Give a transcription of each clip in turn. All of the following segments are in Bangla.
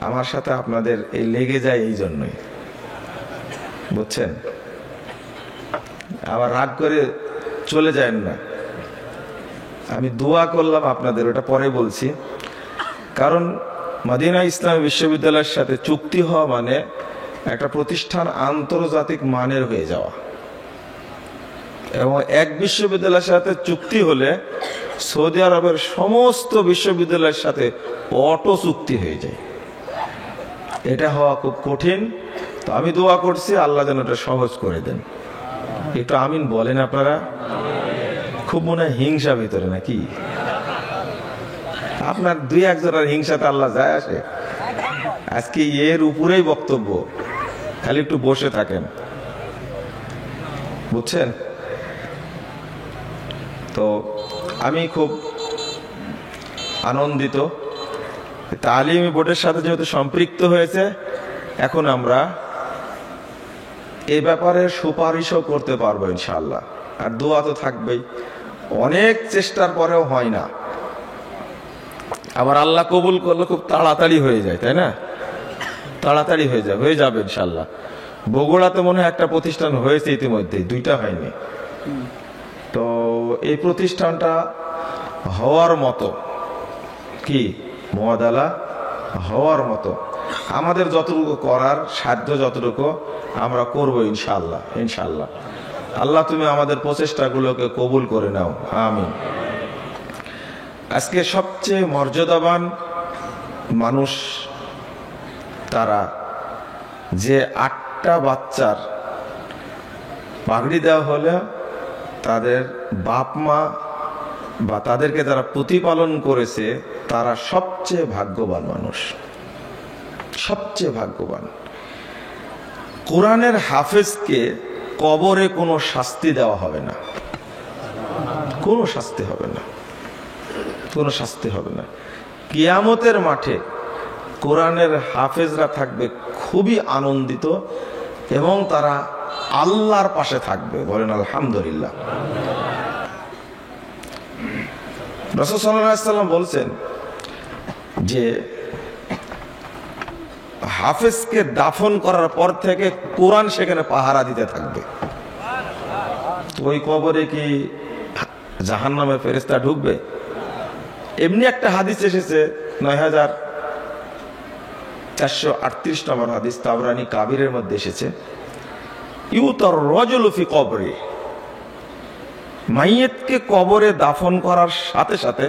আমার সাথে আপনাদের এই লেগে যায় এই জন্যই, বুঝছেন? আবার রাগ করে চলে যায় না। আমি দোয়া করলাম আপনাদের, ওটা পরে বলছি। কারণ মদিনা ইসলামী বিশ্ববিদ্যালয়ের সাথে চুক্তি হওয়া মানে একটা প্রতিষ্ঠান আন্তর্জাতিক মানের হয়ে যাওয়া, এবং এক বিশ্ববিদ্যালয়ের সাথে চুক্তি হলে সৌদি আরবের সমস্ত বিশ্ববিদ্যালয়ের সাথে অটো চুক্তি হয়ে যায়। এটা হওয়া খুব কঠিন। তো আমি দোয়া করছি আল্লাহ যেন এটা সহজ করে দেন। একটু আমিন বলেন আপনারা। খুব মনে হয় হিংসা ভিতরে নাকি? আপনার দুই একজনের হিংসাতে আল্লাহ যায় আসে? আজকে এর উপরেই বক্তব্য, খালি একটু বসে থাকেন, বুঝছেন? তো আমি খুব আনন্দিত, তালিমি বোর্ডের সাথে যেহেতু সম্পৃক্ত হয়েছে, এখন আমরা এ ব্যাপারে সুপারিশও করতে পারবো ইনশাআল্লাহ। আর দোয়া তো থাকবেই। অনেক চেষ্টার পরেও হয় না, আবার আল্লাহ কবুল করলে খুব তাড়াতাড়ি হয়ে যায়, তাই না? তাড়াতাড়ি হয়ে যাবে ইনশাআল্লাহ। বগুড়াতে মনে হয় একটা প্রতিষ্ঠান হয়েছে ইতিমধ্যে, দুইটা হয়নি। তো এই প্রতিষ্ঠানটা হওয়ার মতো, কি মুআদালা হওয়ার মতো আমাদের যতটুকু করার সাধ্য যতটুকু আমরা করবো ইনশাআল্লাহ। ইনশাআল্লাহ আল্লাহ তুমি আমাদের প্রচেষ্টাগুলোকে কবুল করে নাও, আমিন। আজকে সবচেয়ে মর্যাদাবান মানুষ তারা যে 8টা বাচ্চার পাগড়ি দেওয়া হলে তাদের বাপ মা বা তাদেরকে যারা প্রতিপালন করেছে তারা সবচেয়ে ভাগ্যবান মানুষ, সবচেয়ে ভাগ্যবান। কোরআনের হাফেজকে কবরে কোনো শাস্তি দেওয়া হবে না, কোনো শাস্তি হবে না, কোনো শাস্তি হবে না। কিয়ামতের মাঠে কোরআনের হাফেজরা থাকবে খুবই আনন্দিত এবং তারা আল্লাহর পাশে থাকবে, বলেন আলহামদুলিল্লাহ। রাসূল সাল্লাল্লাহু আলাইহি ওয়াসাল্লাম বলছেন যে হাফেজকে দাফন করার পর থেকে কোরআন সেখানে পাহারা দিতে থাকবে। ওই কবরে কি জাহান্নামে ফেরেশতা ঢুকবে? এমনি একটা হাদিস এসেছে 9438 নম্বর হাদিস, তাবরানী কাবিরের মধ্যে এসেছে, ইউতার রাজুলু ফি কবরি, মাইয়িতকে কবরে দাফন করার সাথে সাথে,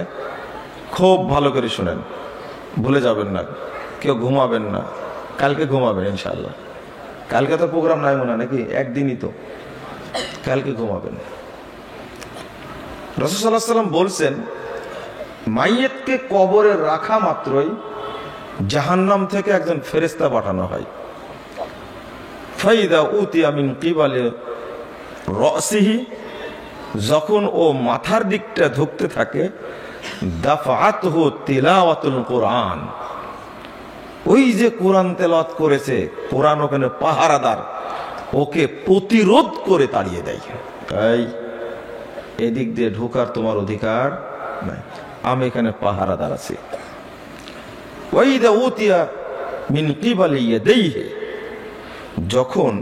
খুব ভালো করে শুনেন, ভুলে যাবেন না, কেউ ঘুমাবেন না, কালকে ঘুমাবেন ইনশাআল্লাহ। কালকে তো প্রোগ্রাম নাই মনে নাকি, একদিনই তো, কালকে ঘুমাবেন। রাসূল সাল্লাল্লাহু আলাইহি ওয়াসাল্লাম বলছেন মাইয়িতকে কবরে রাখা মাত্রই জাহান্নাম থেকে একজন ফেরেশতা পাঠানো হয়। ফাইদা উতিয়া মিন কিবালি রাসিহি, যখন ও মাথার দিকটা ঢুকতে থাকে, দাফাআতহু তিলাওয়াতুল কোরআন, ওই যে কোরআন তেলাওয়াত করেছে, কোরআন ওখানে পাহারাদার, ওকে প্রতিরোধ করে তাড়িয়ে দেয়। তাই এদিক দিয়ে ঢোকার তোমার অধিকার নাই, আমি এখানে পাহারাদার আছি। ওয়াইদা উতিয়া মিন কিবালি ইয়াদাইহি, যখন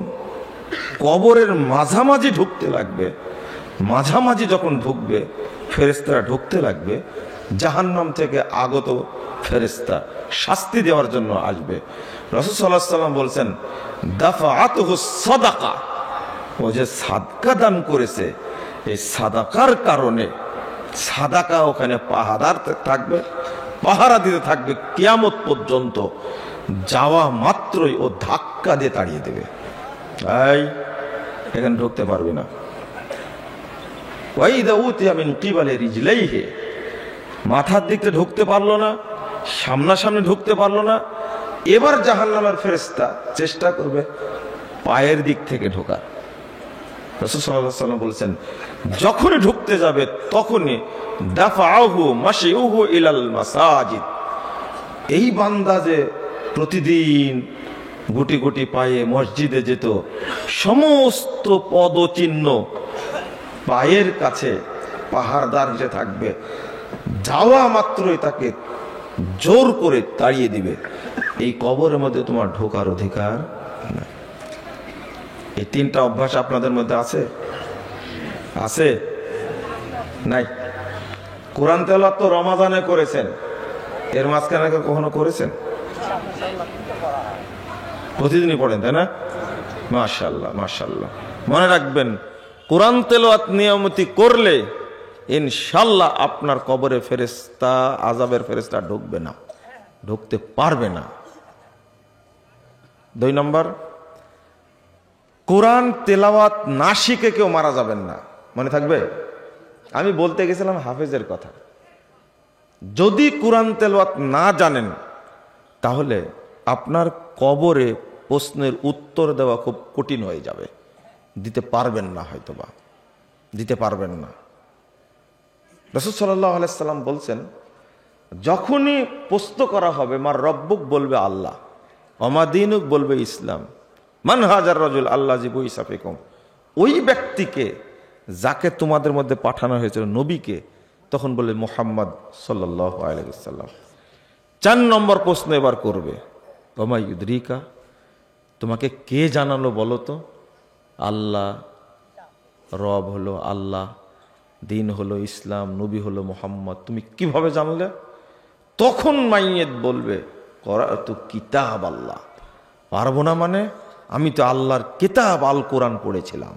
কবরের মাঝামাঝি ঢুকতে লাগবে, মাঝামাঝি যখন ঢুকবে, ফেরেশতারা ঢুকতে লাগবে, জাহান্নাম থেকে আগত ফেরেশতা শাস্তি দেওয়ার জন্য আসবে। রাসূল সাল্লাল্লাহু আলাইহি ওয়াসাল্লাম বলছেন দাফাআতুহু সাদাকা, ও যে সাদকা দান করেছে, এই সাদাকার কারণে, সাদাকা ওখানে পাহারাদার থাকবে, পাহারা দিতে থাকবে কিয়ামত পর্যন্ত, যাওয়া মাত্রই ও ধাক্কা দিয়ে তাড়িয়ে দেবে, তাই এখানে ঢুকতে পারবে না। ওয়াইদা উতিয়া মিন কিবালি রিজলাইহি, মাথার দিকতে ঢুকতে পারলো না, সামনাসামনি ঢুকতে পারলো না, এবার জাহান্নামের ফেরেশতা চেষ্টা করবে পায়ের দিক থেকে ঢোকার। রাসূল সাল্লাল্লাহু আলাইহি ওয়াসাল্লাম বলেছেন যখনই ঢুকতে যাবে তখনই দাফাআহু মাশিউহু ইলাল মাসাজিদ, এই বান্দা যে প্রতিদিন গুটি গুটি পায়ে মসজিদে যেত, সমস্ত পদচিহ্ন পায়ের কাছে পাহারাদার হিসেবে থাকবে, যাওয়া মাত্রই তাকে জোর করে তাড়িয়ে দিবে। এই কবরের মধ্যে তোমার ঢোকার অধিকার নাই। এই তিনটা অভ্যাস আপনাদের মধ্যে আছে? আছে? নাই? কোরআন তেলাওয়াত তো রমাদানে করেছেন, এর মাঝখানে কখনো করেছেন? প্রতিদিনই পড়েন, তাই না? মাশাআল্লাহ মাশাআল্লাহ। মনে রাখবেন, কোরআন তেলাওয়াত নিয়মিত করলে ইনশাআল্লাহ আপনার কবরে ফেরেশতা, আযাবের ফেরেশতা ঢুকবে না, ঢুকতে পারবে না। 2 নম্বর, কোরআন তেলাওয়াত না শিখে কেউ মারা যাবেন না। মনে থাকবে, আমি বলতে গেছিলাম হাফেজের কথা। যদি কোরআন তেলাওয়াত না জানেন তাহলে আপনার কবরে প্রশ্নের উত্তর দেওয়া খুব কঠিন হয়ে যাবে, দিতে পারবেন না, হয়তোবা দিতে পারবেন না। রাসূল সাল্লাল্লাহু আলাইহি সাল্লাম বলছেন, যখনই প্রশ্ন করা হবে, মার রব্বুক বলবে আল্লাহ, ওমা দীনুক বলবে ইসলাম, মান হাজার রাজুল আল্লাহ জিবু ইসাফিকুম, ওই ব্যক্তিকে যাকে তোমাদের মধ্যে পাঠানো হয়েছিল, নবীকে, তখন বলে মুহাম্মদ সাল্লাল্লাহু আলাইহি ওয়াসাল্লাম। 4 নম্বর প্রশ্ন এবার করবে, ওমা ইউদরিকা, তোমাকে কে জানালো বলো তো? আল্লাহ, রব হলো আল্লাহ, দিন হলো ইসলাম, নবী হলো মুহাম্মদ, তুমি কিভাবে জানলে? তখন মাইয়েত বলবে, করাতু কিতাব আল্লাহ, পারবো না মানে আমি তো আল্লাহর কিতাব আল কোরআন পড়েছিলাম,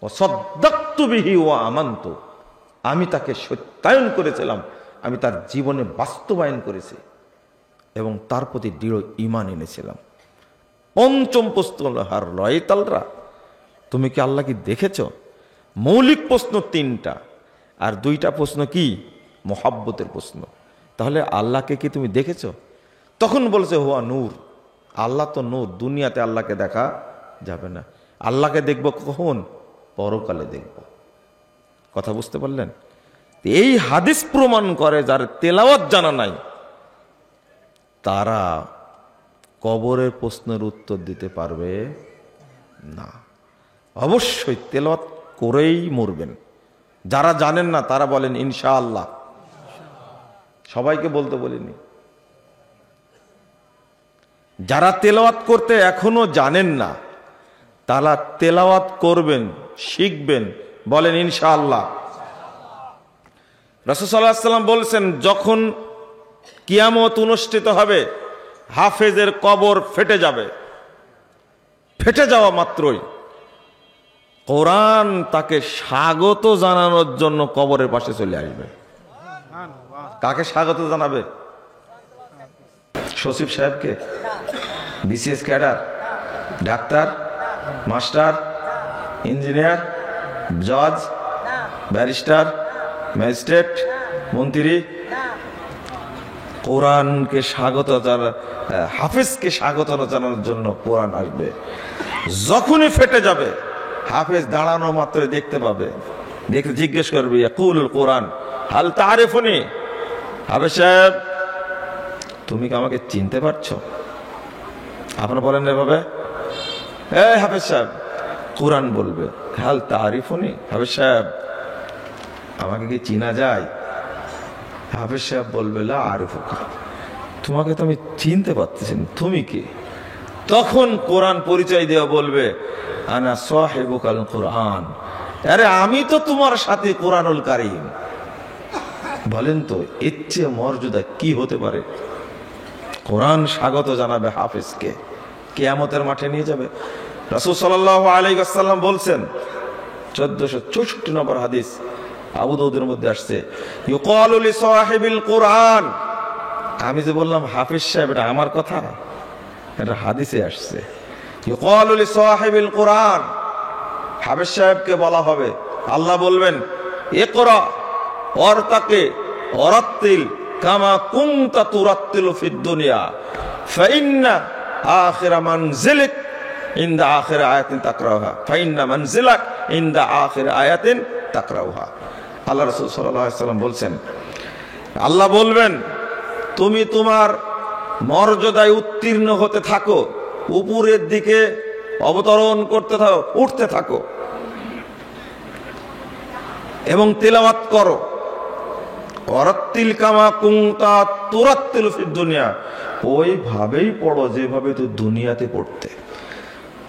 ও সাদ্দাকতু বিহি ওয়া আমানতু, আমি তাকে সত্যায়ন করেছিলাম, আমি তার জীবনে বাস্তবায়ন করেছি এবং তার প্রতি দৃঢ় ঈমান এনেছিলাম। 5ম প্রশ্ন হলো, হার রাইতালরা, তুমি কি আল্লাহকে দেখেছো? মৌলিক প্রশ্ন 3টা, আর 2টা প্রশ্ন কি? মোহাব্বতের প্রশ্ন। তাহলে আল্লাহকে কি তুমি দেখেছো? তখন বলছে, হুয়া নূর, আল্লাহ তো নূর, দুনিয়াতে আল্লাহকে দেখা যাবে না। আল্লাহকে দেখব কখন? পরকালে দেখব। কথা বুঝতে পারলেন? এই হাদিস প্রমাণ করে যার তেলাওয়াত জানা নাই তারা কবরের প্রশ্নের উত্তর দিতে পারবে না। অবশ্যই তেলাওয়াত করেই মরবেন। যারা জানেন না তারা বলেন ইনশাআল্লাহ। সবাইকে বলতে বলিনি। যারা তেলাওয়াত করতে এখনো জানেন না তারা তেলাওয়াত করবেন, শিখবেন, বলেন ইনশাআল্লাহ। রাসূল সাল্লাল্লাহু আলাইহি ওয়াসাল্লাম বলছেন, যখন কিয়ামত অনুষ্ঠিত হবে হাফেজের কবর ফেটে যাবে। ফেটে যাওয়া মাত্রই কোরআন তাকে স্বাগত জানানোর জন্য কবরের পাশে চলে আসবে। কাকে স্বাগত জানাবে? সচিব সাহেবকে, BCS cadre, doctor, master, engineer, জজ, ব্যারিস্টার, ম্যাজিস্ট্রেট, মন্ত্রী? কোরআনকে স্বাগত হাফেজকে স্বাগত জানানোর জন্য কোরআন আসবে। যখনই ফেটে যাবে হাফেজ দাঁড়ানো মাত্র দেখতে পাবে, দেখে জিজ্ঞেস করবে, ইয়াকুলুল কোরআন হাল তারিফুনি, হাফেজ সাহেব তুমি কি আমাকে চিনতে পারছো? আপনারা বলেন এভাবে, এই হাফেজ সাহেব, কোরআন বলবে হাল তারিফুনি, হাফেজ সাহেব আমাকে কি চিনা যায়? হাফেজ সাহেব বলবে লা আরিফুকা, তোমাকে তো আমি চিনতে পারতেছি না, তুমি কি? তখন কোরআন পরিচয় দেওয়া বলবে, আনা সাহিবুকাল কোরআন, আরে আমি তো তোমার সাথে কোরআনুল কারীম। বলেন তো এর চেয়ে মর্যাদা কি হতে পারে? কোরআন স্বাগত জানাবে হাফেজকে, কিয়ামতের মাঠে নিয়ে যাবে। রাসূল সাল্লাল্লাহু আলাইহি ওয়াসাল্লাম বলছেন, 1464 নম্বর হাদিস, আবু দাউদের মধ্যে আসছে, ইউকালু লি সাহিবিল কোরআন। আমি যে বললাম হাফেজ সাহেব, এটা আমার কথা, এটা হাদিসে আসছে। ইউকালু লি সাহিবিল কোরআন, হাফেজ সাহেবকে বলা হবে, আল্লাহ বলবেন, ইকরা ওয়ারতাকি ওয়ারাত্তিল কামা কুনতা তুরাত্তিলু ফিদ দুনিয়া ফাইন্না আখিরা মানজিলিক ইনদা আখির আয়াতিন তাকরাউহা ফাইন্না মানজিলাক ইনদা আখির আয়াতিন তাকরাউহা। আল্লাহ রাসূল সাল্লাল্লাহু আলাইহি ওয়াসাল্লাম বলছেন, আল্লাহ বলবেন, তুমি তোমার মর্যাদায় উত্তীর্ণ হতে থাকো, উপরের দিকে অবতরণ করতে থাকো, উঠতে থাকো এবং তেলাওয়াত করো। ওয়ারাত্তিল কামা কুনতা তুরাত্তিলু ফিদ দুনিয়া, ওইভাবেই পড়ো যেভাবে তো দুনিয়াতে পড়তে।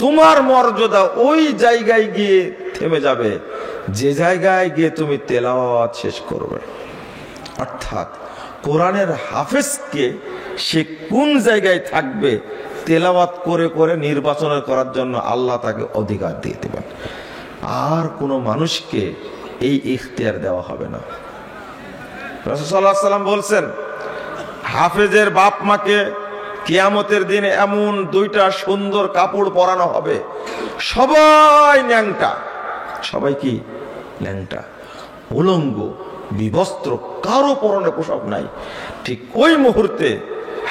তোমার মর্যাদা ওই জায়গায় গিয়ে থেমে যাবে যে জায়গায় গিয়ে তুমি তেলাওয়াত শেষ করবে। অর্থাৎ কোরআনের হাফেজকে সে কোন জায়গায় থাকবে তেলাওয়াত করে করে নির্বাচন করার জন্য আল্লাহ তাকে অধিকার দিয়ে দেবেন। আর কোনো মানুষকে এই ইখতিয়ার দেওয়া হবে না। রাসূল সাল্লাল্লাহু আলাইহি ওয়াসাল্লাম বলছেন, হাফেজের বাপ মাকে কিয়ামতের দিনে এমন দুইটা সুন্দর কাপড় পরানো হবে, সবাই ন্যাংটা, সবাই কি ন্যাংটা, উলঙ্গ, বিবস্ত্র, কারো পরনে পোশাক নাই। ঠিক ওই মুহূর্তে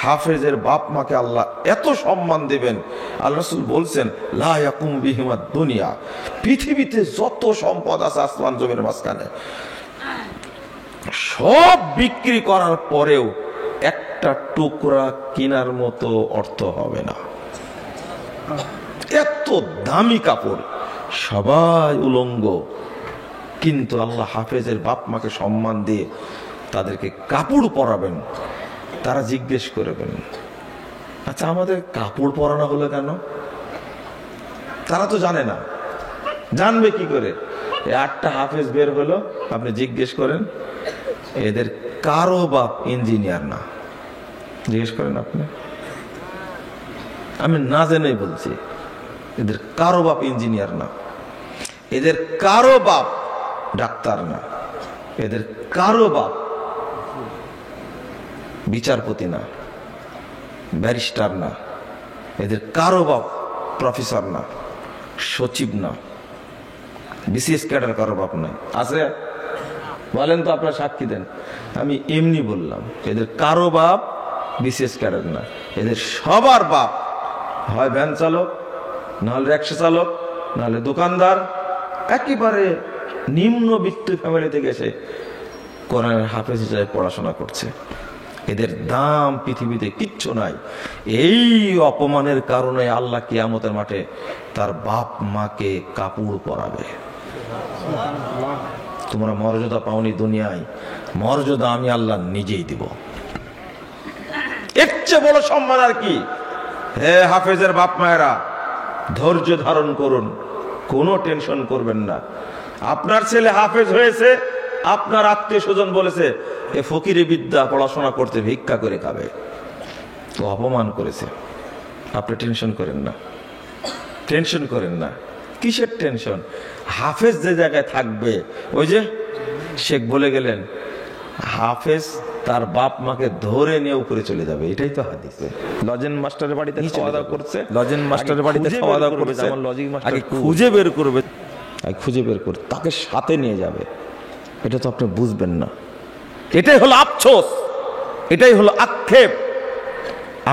হাফেজের বাপ মাকে আল্লাহ এত সম্মান দেবেন, আল্লাহ রাসূল বলছেন লা ইয়াকুম বিহিমাদ দুনিয়া, পৃথিবীতে যত সম্পদ আছে আসমান জমির মাঝখানে সব বিক্রি করার পরেও একটা টুকরা কেনার মতো অর্থ হবে না। এত দামি কাপড়, সবাই উলঙ্গ, কিন্তু আল্লাহ হাফেজের বাপ মাকে সম্মান দিয়ে তাদেরকে কাপড় পরাবেন। তারা জিজ্ঞেস করবেন, আচ্ছা আমাদের কাপড় পরানো হলো কেন? তারা তো জানে না, জানবে কি করে? 8টা হাফেজ বের হলো, আপনি জিজ্ঞেস করেন এদের কারো বাপ ইঞ্জিনিয়ার না, জিজ্ঞেস করেন আপনি, আমি না জেনেই বলছি, এদের কারো বাপ ইঞ্জিনিয়ার না, এদের কারো বাপ ডাক্তার না, এদের কারো বাপ বিচারপতি না, ব্যারিস্টার না, এদের কারো বাপ প্রফেসর না, সচিব না, বিসিএস ক্যাডার কারো বাপ নাই। আছে? বলেন তো, আপনারা সাক্ষী দেন। আমি এমনি বললাম, এদের কারো বাপ বিসিএস ক্যাডার না, এদের সবার বাপ হয় ভ্যান চালক, নাহলে রিক্সা চালক, নাহলে দোকানদার, একেবারে নিম্নবিত্ত ফ্যামিলিতে গেছে কোরআনের হাফেজ হিসেবে পড়াশোনা করছে। এদের দাম পৃথিবীতে কিচ্ছু নাই। এই অপমানের কারণে আল্লাহ কিয়ামতের মাঠে তার বাপ মাকে কাপড় পরাবে। তোমরা মর্যাদা পাওনি দুনিয়ায়, মর্যাদা আমি আল্লাহ নিজেই দিব। এর চেয়ে বড় সম্মান আর কি? হে হাফেজের বাপ মায়েরা, ধৈর্য ধারণ করুন, কোনো টেনশন করবেন না। আপনার ছেলে হাফেজ হয়েছে, আপনার আত্মীয় স্বজন বলেছে এ ফকিরি বিদ্যা পড়াশোনা করতে ভিক্ষা করে খাবে, তো অপমান করেছে, আপনি টেনশন করেন না, টেনশন করেন না। কিসের টেনশন? হাফেজ যে জায়গায় থাকবে, ওই যে শেখ বলে গেলেন, হাফেজ তার বাপ মাকে ধরে নিয়ে উপরে চলে যাবে, এটাই তো হাদিসে। লজেন মাস্টারের বাড়িতে খাওয়া দাওয়া করছে, লজেন মাস্টারের বাড়িতে খাওয়া দাওয়া করছে, লজিক মাস্টার খুঁজে বের করবে, খুঁজে বের করে তাকে সাথে নিয়ে যাবে। এটা তো আপনি বুঝবেন না। এটাই হলো আফসোস, এটাই হলো আক্ষেপ।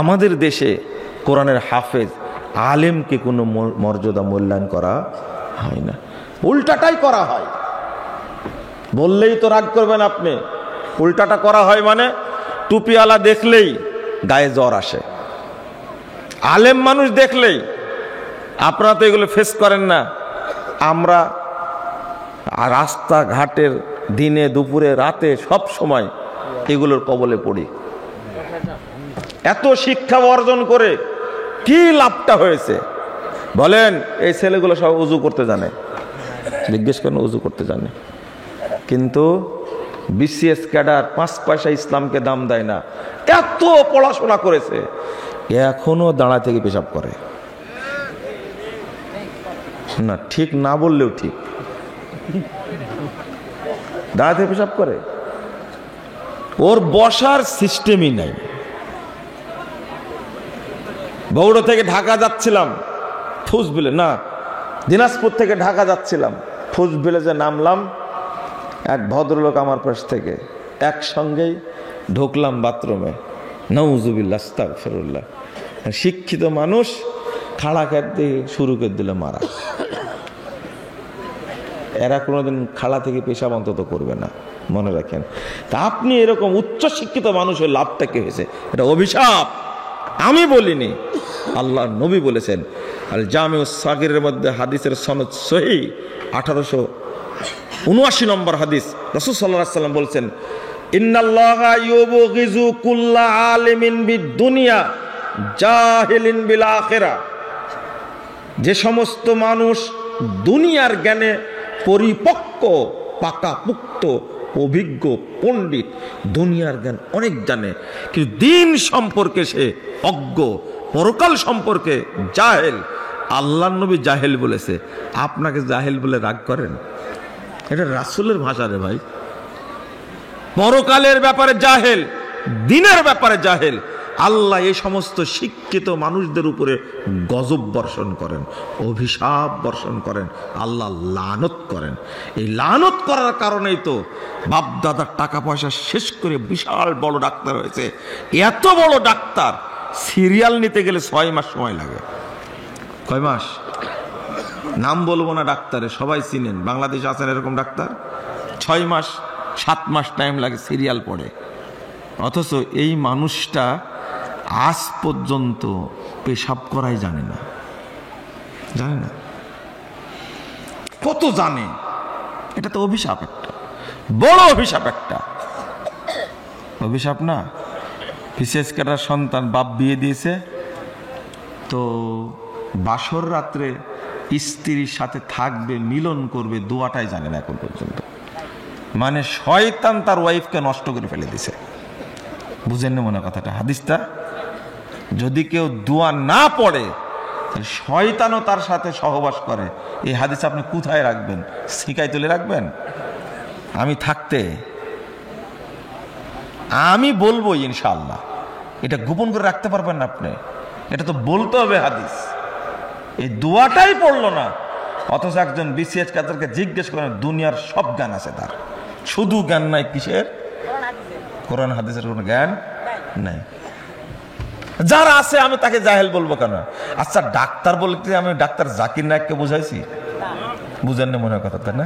আমাদের দেশে কোরআনের হাফেজ আলেমকে কোনো মর্যাদা মূল্যায়ন করা হয় না, উল্টাটাই করা হয়। বললেই তো রাগ করবেন আপনি, উল্টাটা করা হয় মানে টুপিওয়ালা দেখলেই গায়ে জ্বর আসে, আলেম মানুষ দেখলেই। আপনারা তো এগুলো ফেস করেন না, আমরা রাস্তাঘাটের দিনে দুপুরে রাতে সব সময় এগুলোর কবলে পড়ি। এত শিক্ষা অর্জন করে কি লাভটা হয়েছে বলেন? এই ছেলেগুলো সব উজু করতে জানে, জিজ্ঞেস করেন, উজু করতে জানে, কিন্তু বিসিএস ক্যাডার 5 পয়সা ইসলামকে দাম দেয় না। এত পড়াশোনা করেছে, এখনো দাঁড়া থেকে পেশাব করে না, ঠিক না বললেও ঠিক, দাঁড়া থেকে পেশাব করে। ওর বসার সিস্টেমই নাই। বগুড়া থেকে ঢাকা যাচ্ছিলাম, ফুসবিলে না, দিনাজপুর থেকে ঢাকা যাচ্ছিলাম, ফুসবিলে যে নামলাম, এক ভদ্রলোক আমার পাশ থেকে, একসঙ্গেই ঢুকলাম বাথরুমে, নাউজুবিল্লাহ আস্তাগফিরুল্লাহ। শিক্ষিত মানুষ খাড়া খেত দিয়ে শুরু করে দিল মারা। এরা কোনোদিন খাড়া থেকে পেশাব অন্তত করবে না, মনে রাখেন। তা আপনি এরকম উচ্চ শিক্ষিত মানুষের লাভটা কি হয়েছে? এটা অভিশাপ, আমি বলিনি, আল্লাহ নবী বলেছেন। আল জামিউস সাগীরের মধ্যে হাদিসের সনদ সহিহ 1879 নম্বর হাদিস। রাসূল সাল্লাল্লাহু আলাইহি ওয়াসাল্লাম বলছেন, ইন্নাল্লাহা ইউবগিযু কুল্লা আলিমিন বিদ-দুনিয়া জাহিলিন বিল আখিরা। যে সমস্ত মানুষ দুনিয়ার জ্ঞানে পরিপক্ক, পাকাপুক্ত, অভিজ্ঞ, পণ্ডিত, দুনিয়ার জ্ঞান অনেক জানে, কিন্তু দিন সম্পর্কে সে অজ্ঞ, পরকাল সম্পর্কে জাহেল। আল্লাহর নবী জাহেল বলেছে, আপনাকে জাহেল বলে রাগ করেন? এটা রাসূলের ভাষা রে ভাই। পরকালের ব্যাপারে জাহেল, দিনের ব্যাপারে জাহেল। আল্লাহ এই সমস্ত শিক্ষিত মানুষদের উপরে গজব বর্ষণ করেন, অভিশাপ বর্ষণ করেন, আল্লাহ লানত করেন। এই লানত করার কারণেই তো বাপ দাদার টাকা পয়সা শেষ করে বিশাল বড় ডাক্তার হয়েছে। এত বড় ডাক্তার সিরিয়াল নিতে গেলে 6 মাস সময় লাগে। কয় মাস? নাম বলবো না ডাক্তারের, সবাই চিনেন, বাংলাদেশে আছেন এরকম ডাক্তার। 6 মাস 7 মাস টাইম লাগে সিরিয়াল পড়ে। অথচ এই মানুষটা আজ পর্যন্ত পেশাব করাই জানে না, জানে না। কত জানে, এটা তো অভিশাপ, একটা বড় অভিশাপ, একটা অভিশাপ না? বিশেষ করে সন্তান বাপ বিয়ে দিয়েছে তো বাসর রাত্রে স্ত্রীর সাথে থাকবে, মিলন করবে, দোয়াটাই জানে না এখন পর্যন্ত। মানে শয়তান তার ওয়াইফকে নষ্ট করে ফেলে দিছে। বুঝেন না মনে কথাটা? হাদিসটা যদি কেউ দোয়া না পড়ে, শয়তানও তার সাথে সহবাস করে। এই হাদিস আপনি কোথায় রাখবেন? শিকায় তুলে রাখবেন? আমি থাকতে আমি বলবো ইনশাআল্লাহ, এটা গোপন করে রাখতে পারবেন না আপনি, এটা তো বলতে হবে হাদিস। এই দোয়াটাই পড়লো না, অথচ একজন বিসিএস কাদেরকে জিজ্ঞেস করেন, দুনিয়ার সব জ্ঞান আছে তার, শুধু জ্ঞান নাই কিসের? কোরআন হাদিসের কোনো জ্ঞান নাই। যারা আছে আমি তাকে জাহেল বলবো কেন? আচ্ছা ডাক্তার বলতে আমি ডাক্তার জাকির নায়েককে বুঝাইছি? বুঝেন না মনে হয় কথা, তাই না?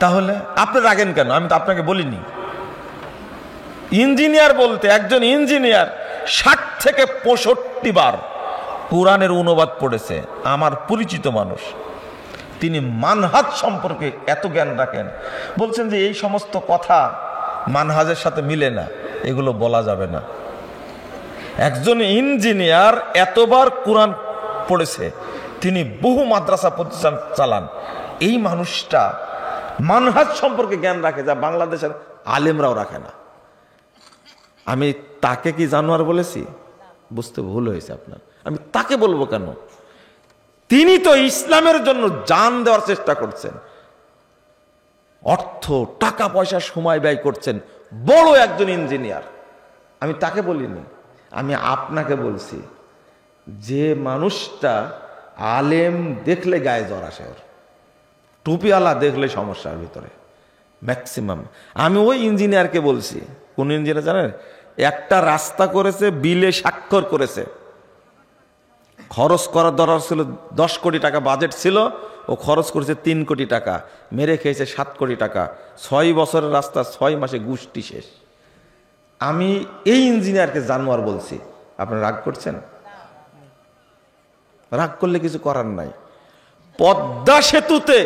তাহলে আপনি রাগেন কেন? আমি তো আপনাকে বলিনি। ইঞ্জিনিয়ার বলতে একজন ইঞ্জিনিয়ার 60 থেকে 65 বার কোরআনের অনুবাদ পড়েছে, আমার পরিচিত মানুষ। তিনি মানহাজ সম্পর্কে এত জ্ঞান রাখেন, বলছেন যে এই সমস্ত কথা মানহাজের সাথে মিলে না, এগুলো বলা যাবে না। একজন ইঞ্জিনিয়ার এতবার কোরআন পড়েছে, তিনি বহু মাদ্রাসা প্রতিষ্ঠান চালান। এই মানুষটা মানহাজ সম্পর্কে জ্ঞান রাখে, যা বাংলাদেশের আলেমরাও রাখে না। আমি তাকে কি জানোয়ার বলেছি? বুঝতে ভুল হয়েছে আপনার। আমি তাকে বলবো কেন? তিনি তো ইসলামের জন্য জান দেওয়ার চেষ্টা করছেন, অর্থ টাকা পয়সা সময় ব্যয় করছেন, বড় একজন ইঞ্জিনিয়ার। আমি তাকে বলিনি, আমি আপনাকে বলছি। যে মানুষটা আলেম দেখলে গায়ে জ্বর আসে, ওর টুপিওয়ালা দেখলে সমস্যার ভিতরে ম্যাক্সিমাম। আমি ওই ইঞ্জিনিয়ারকে বলছি, কোন ইঞ্জিনিয়ার জানেন? একটা রাস্তা করেছে, বিলে স্বাক্ষর করেছে, খরচ করার দরকার ছিল 10 কোটি টাকা বাজেট ছিল, ও খরচ করেছে 3 কোটি টাকা, মেরে খেয়েছে 7 কোটি টাকা। 6 বছরের রাস্তা 6 মাসে গুষ্টি শেষ। আমি এই ইঞ্জিনিয়ারকে জানোয়ার বলছি, আপনারা রাগ করছেন? রাগ করলে কিছু করার নাই। পদ্মা সেতুতে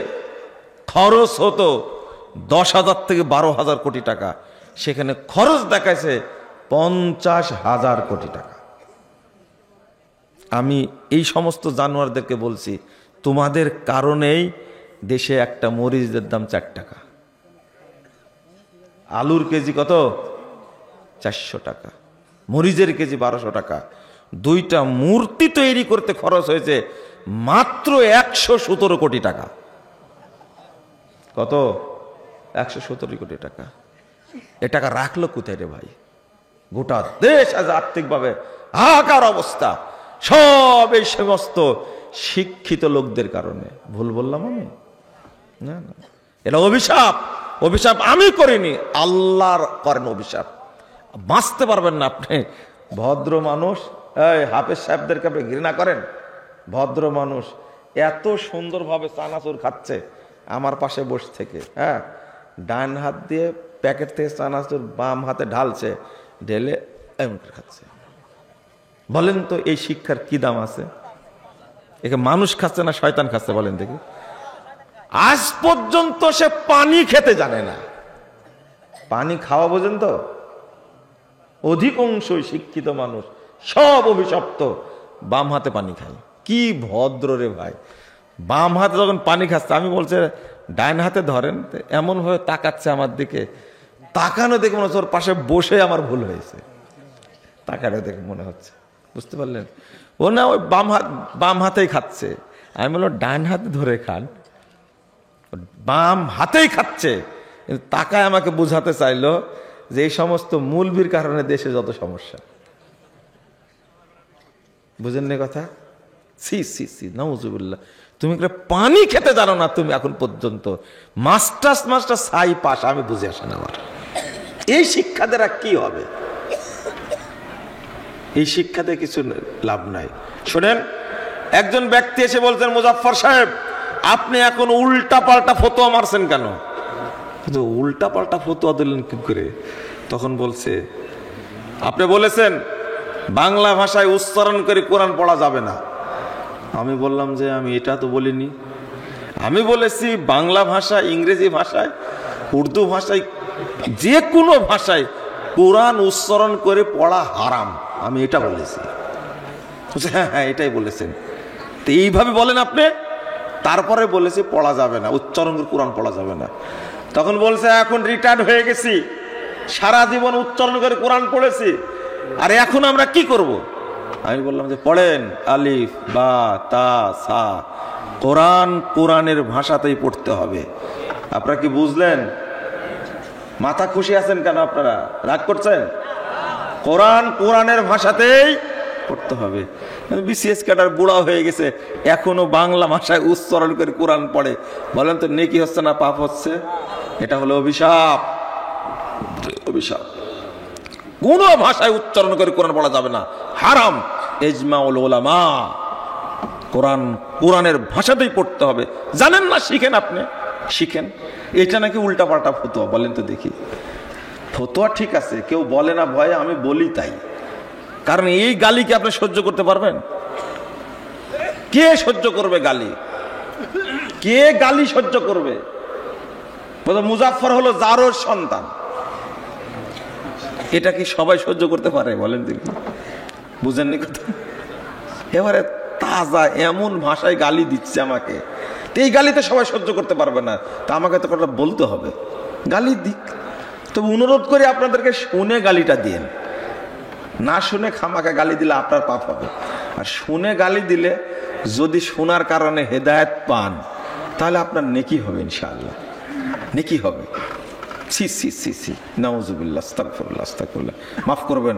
খরচ হতো 10,000 থেকে 12,000 কোটি টাকা, সেখানে খরচ দেখাইছে 50,000 কোটি টাকা। আমি এই সমস্ত জানোয়ারদেরকে বলছি, তোমাদের কারণেই দেশে একটা মরিচের দাম 4 টাকা, আলুর কেজি কত? 400 টাকা, মরিচের কেজি 1200 টাকা। 2টা মূর্তি তৈরি করতে খরচ হয়েছে মাত্র 117 কোটি টাকা। কত? 117 কোটি টাকা। এ টাকা রাখলো কোথায় রে ভাই? গোটা দেশ আজ আর্থিকভাবে হাহাকার অবস্থা, সব এই সমস্ত শিক্ষিত লোকদের কারণে। ভুল বললাম আমি? না না, এটা অভিশাপ। অভিশাপ আমি করিনি, আল্লাহর করেন অভিশাপ। বাঁচতে পারবেন না আপনি। ভদ্র মানুষ, এই হাফেজ সাহেবদেরকে আপনি ঘৃণা করেন? ভদ্র মানুষ এত সুন্দরভাবে চানাচুর খাচ্ছে আমার পাশে বসে থেকে, হ্যাঁ, ডান হাত দিয়ে প্যাকেট থেকে চানাচুর বাম হাতে ঢালছে, ঢেলে এমন করে খাচ্ছে। বলেন তো এই শিক্ষার কি দাম আছে? একে মানুষ খাচ্ছে না শয়তান খাচ্ছে? বলেন দেখি। আজ পর্যন্ত সে পানি খেতে জানে না, পানি খাওয়া বোঝেন তো? অধিকাংশই শিক্ষিত মানুষ সব অভিশপ্ত বাম হাতে পানি খায়। কি ভদ্র রে ভাই, বাম হাতে যখন পানি খাচ্ছে, আমি বলছে ডাইন হাতে ধরেন, এমন ভাবে তাকাচ্ছে আমার দিকে, তাকানো দেখে মনে হচ্ছে ওর পাশে বসে আমার ভুল হয়েছে, তাকানো দেখে মনে হচ্ছে, বুঝতে পারলেন? ও না ওই বাম হাতেই খাচ্ছে। আমি বললাম ডাইন হাতে ধরে খান, বাম হাতেই খাচ্ছে, কিন্তু তাকায় আমাকে বুঝাতে চাইলো যে এই সমস্ত মূলবির কারণে দেশে যত সমস্যা। বুঝেননি কথা? সি সি সি নাউজুবিল্লাহ, তুমি পানি খেতে জানো না তুমি এখন পর্যন্ত, মাস্টার্স সাই পাস, আমি বুঝে আসেন আমার। এই শিক্ষা দ্বারা কি হবে? এই শিক্ষাতে কিছু লাভ নাই। শোনেন, একজন ব্যক্তি এসে বলছেন, মুজাফফর সাহেব আপনি এখন উল্টা পাল্টা ফতোয়া মারছেন কেন? কিন্তু উল্টা পাল্টা ফতোয়া দিলেন কি করে? তখন বলছে, আপনি বলেছেন বাংলা ভাষায় উচ্চারণ করে কোরআন পড়া যাবে না। আমি বললাম যে আমি এটা তো বলিনি, আমি বলেছি বাংলা ভাষা, ইংরেজি ভাষায়, উর্দু ভাষায়, যে কোনো ভাষায় কোরআন উচ্চারণ করে পড়া হারাম, আমি এটা বলেছি। হ্যাঁ হ্যাঁ এটাই বলেছেন। তো এইভাবে বলেন আপনি? তারপরে বলেছি পড়া যাবে না, উচ্চারণ করে কোরআন পড়া যাবে না। তখন বলছে এখন রিটায়ার্ড হয়ে গেছি, সারা জীবন উচ্চারণ করে কোরআন পড়েছি, আর এখন আমরা কি করব? আমি বললাম যে পড়েন, আলিফ বা তা সা, কোরআন কোরআনের ভাষাতেই পড়তে হবে। আপনারা কি বুঝলেন? মাথা খুশি আছেন কেন? আপনারা রাগ করছেন? কোরআন কোরআনের ভাষাতেই পড়তে হবে। বিসিএস ক্যাডার বুড়া হয়ে গেছে, এখনো বাংলা ভাষায় উচ্চারণ করে কোরআন পড়ে, বলেন তো নেকি হচ্ছে না পাপ হচ্ছে? এটা হলো অভিশাপ, অভিশাপ। কোন ভাষায় উচ্চারণ করে কোরআন পড়া যাবে না, হারাম। ইজমাউল উলামা, কোরআন কোরআনের ভাষাতেই পড়তে হবে। জানেন না? শিখেন, আপনি শিখেন। এটা নাকি উল্টা পাল্টা ফতোয়া, বলেন তো দেখি। ফতোয়া ঠিক আছে, কেউ বলে না ভয়ে, আমি বলি তাই। কারণ এই গালি কি আপনি সহ্য করতে পারবেন? কে সহ্য করবে গালি? কে গালি সহ্য করবে? মুজাফফর হলো জারোর সন্তান, এটা কি সবাই সহ্য করতে পারে? বলেন দেখি, বুঝেননি কথা? এবারে তাজা এমন ভাষায় গালি দিচ্ছে আমাকে, এই গালিতে সবাই সহ্য করতে পারবে না, তা আমাকে তো কথা বলতে হবে। গালি দিক, তবে অনুরোধ করে আপনাদেরকে শুনে গালিটা দিন। না শুনে খামাকে গালি দিলে আপনার পাপ হবে, আর শুনে গালি দিলে যদি শোনার কারণে হেদায়েত পান তাহলে আপনার নেকি হবে, ইনশাআল্লাহ নেকি হবে। সি সি সি সি নাউজুবিল্লাহ, আস্তাগফিরুল্লাহ, আস্তাগফিরুল্লাহ। মাফ করবেন,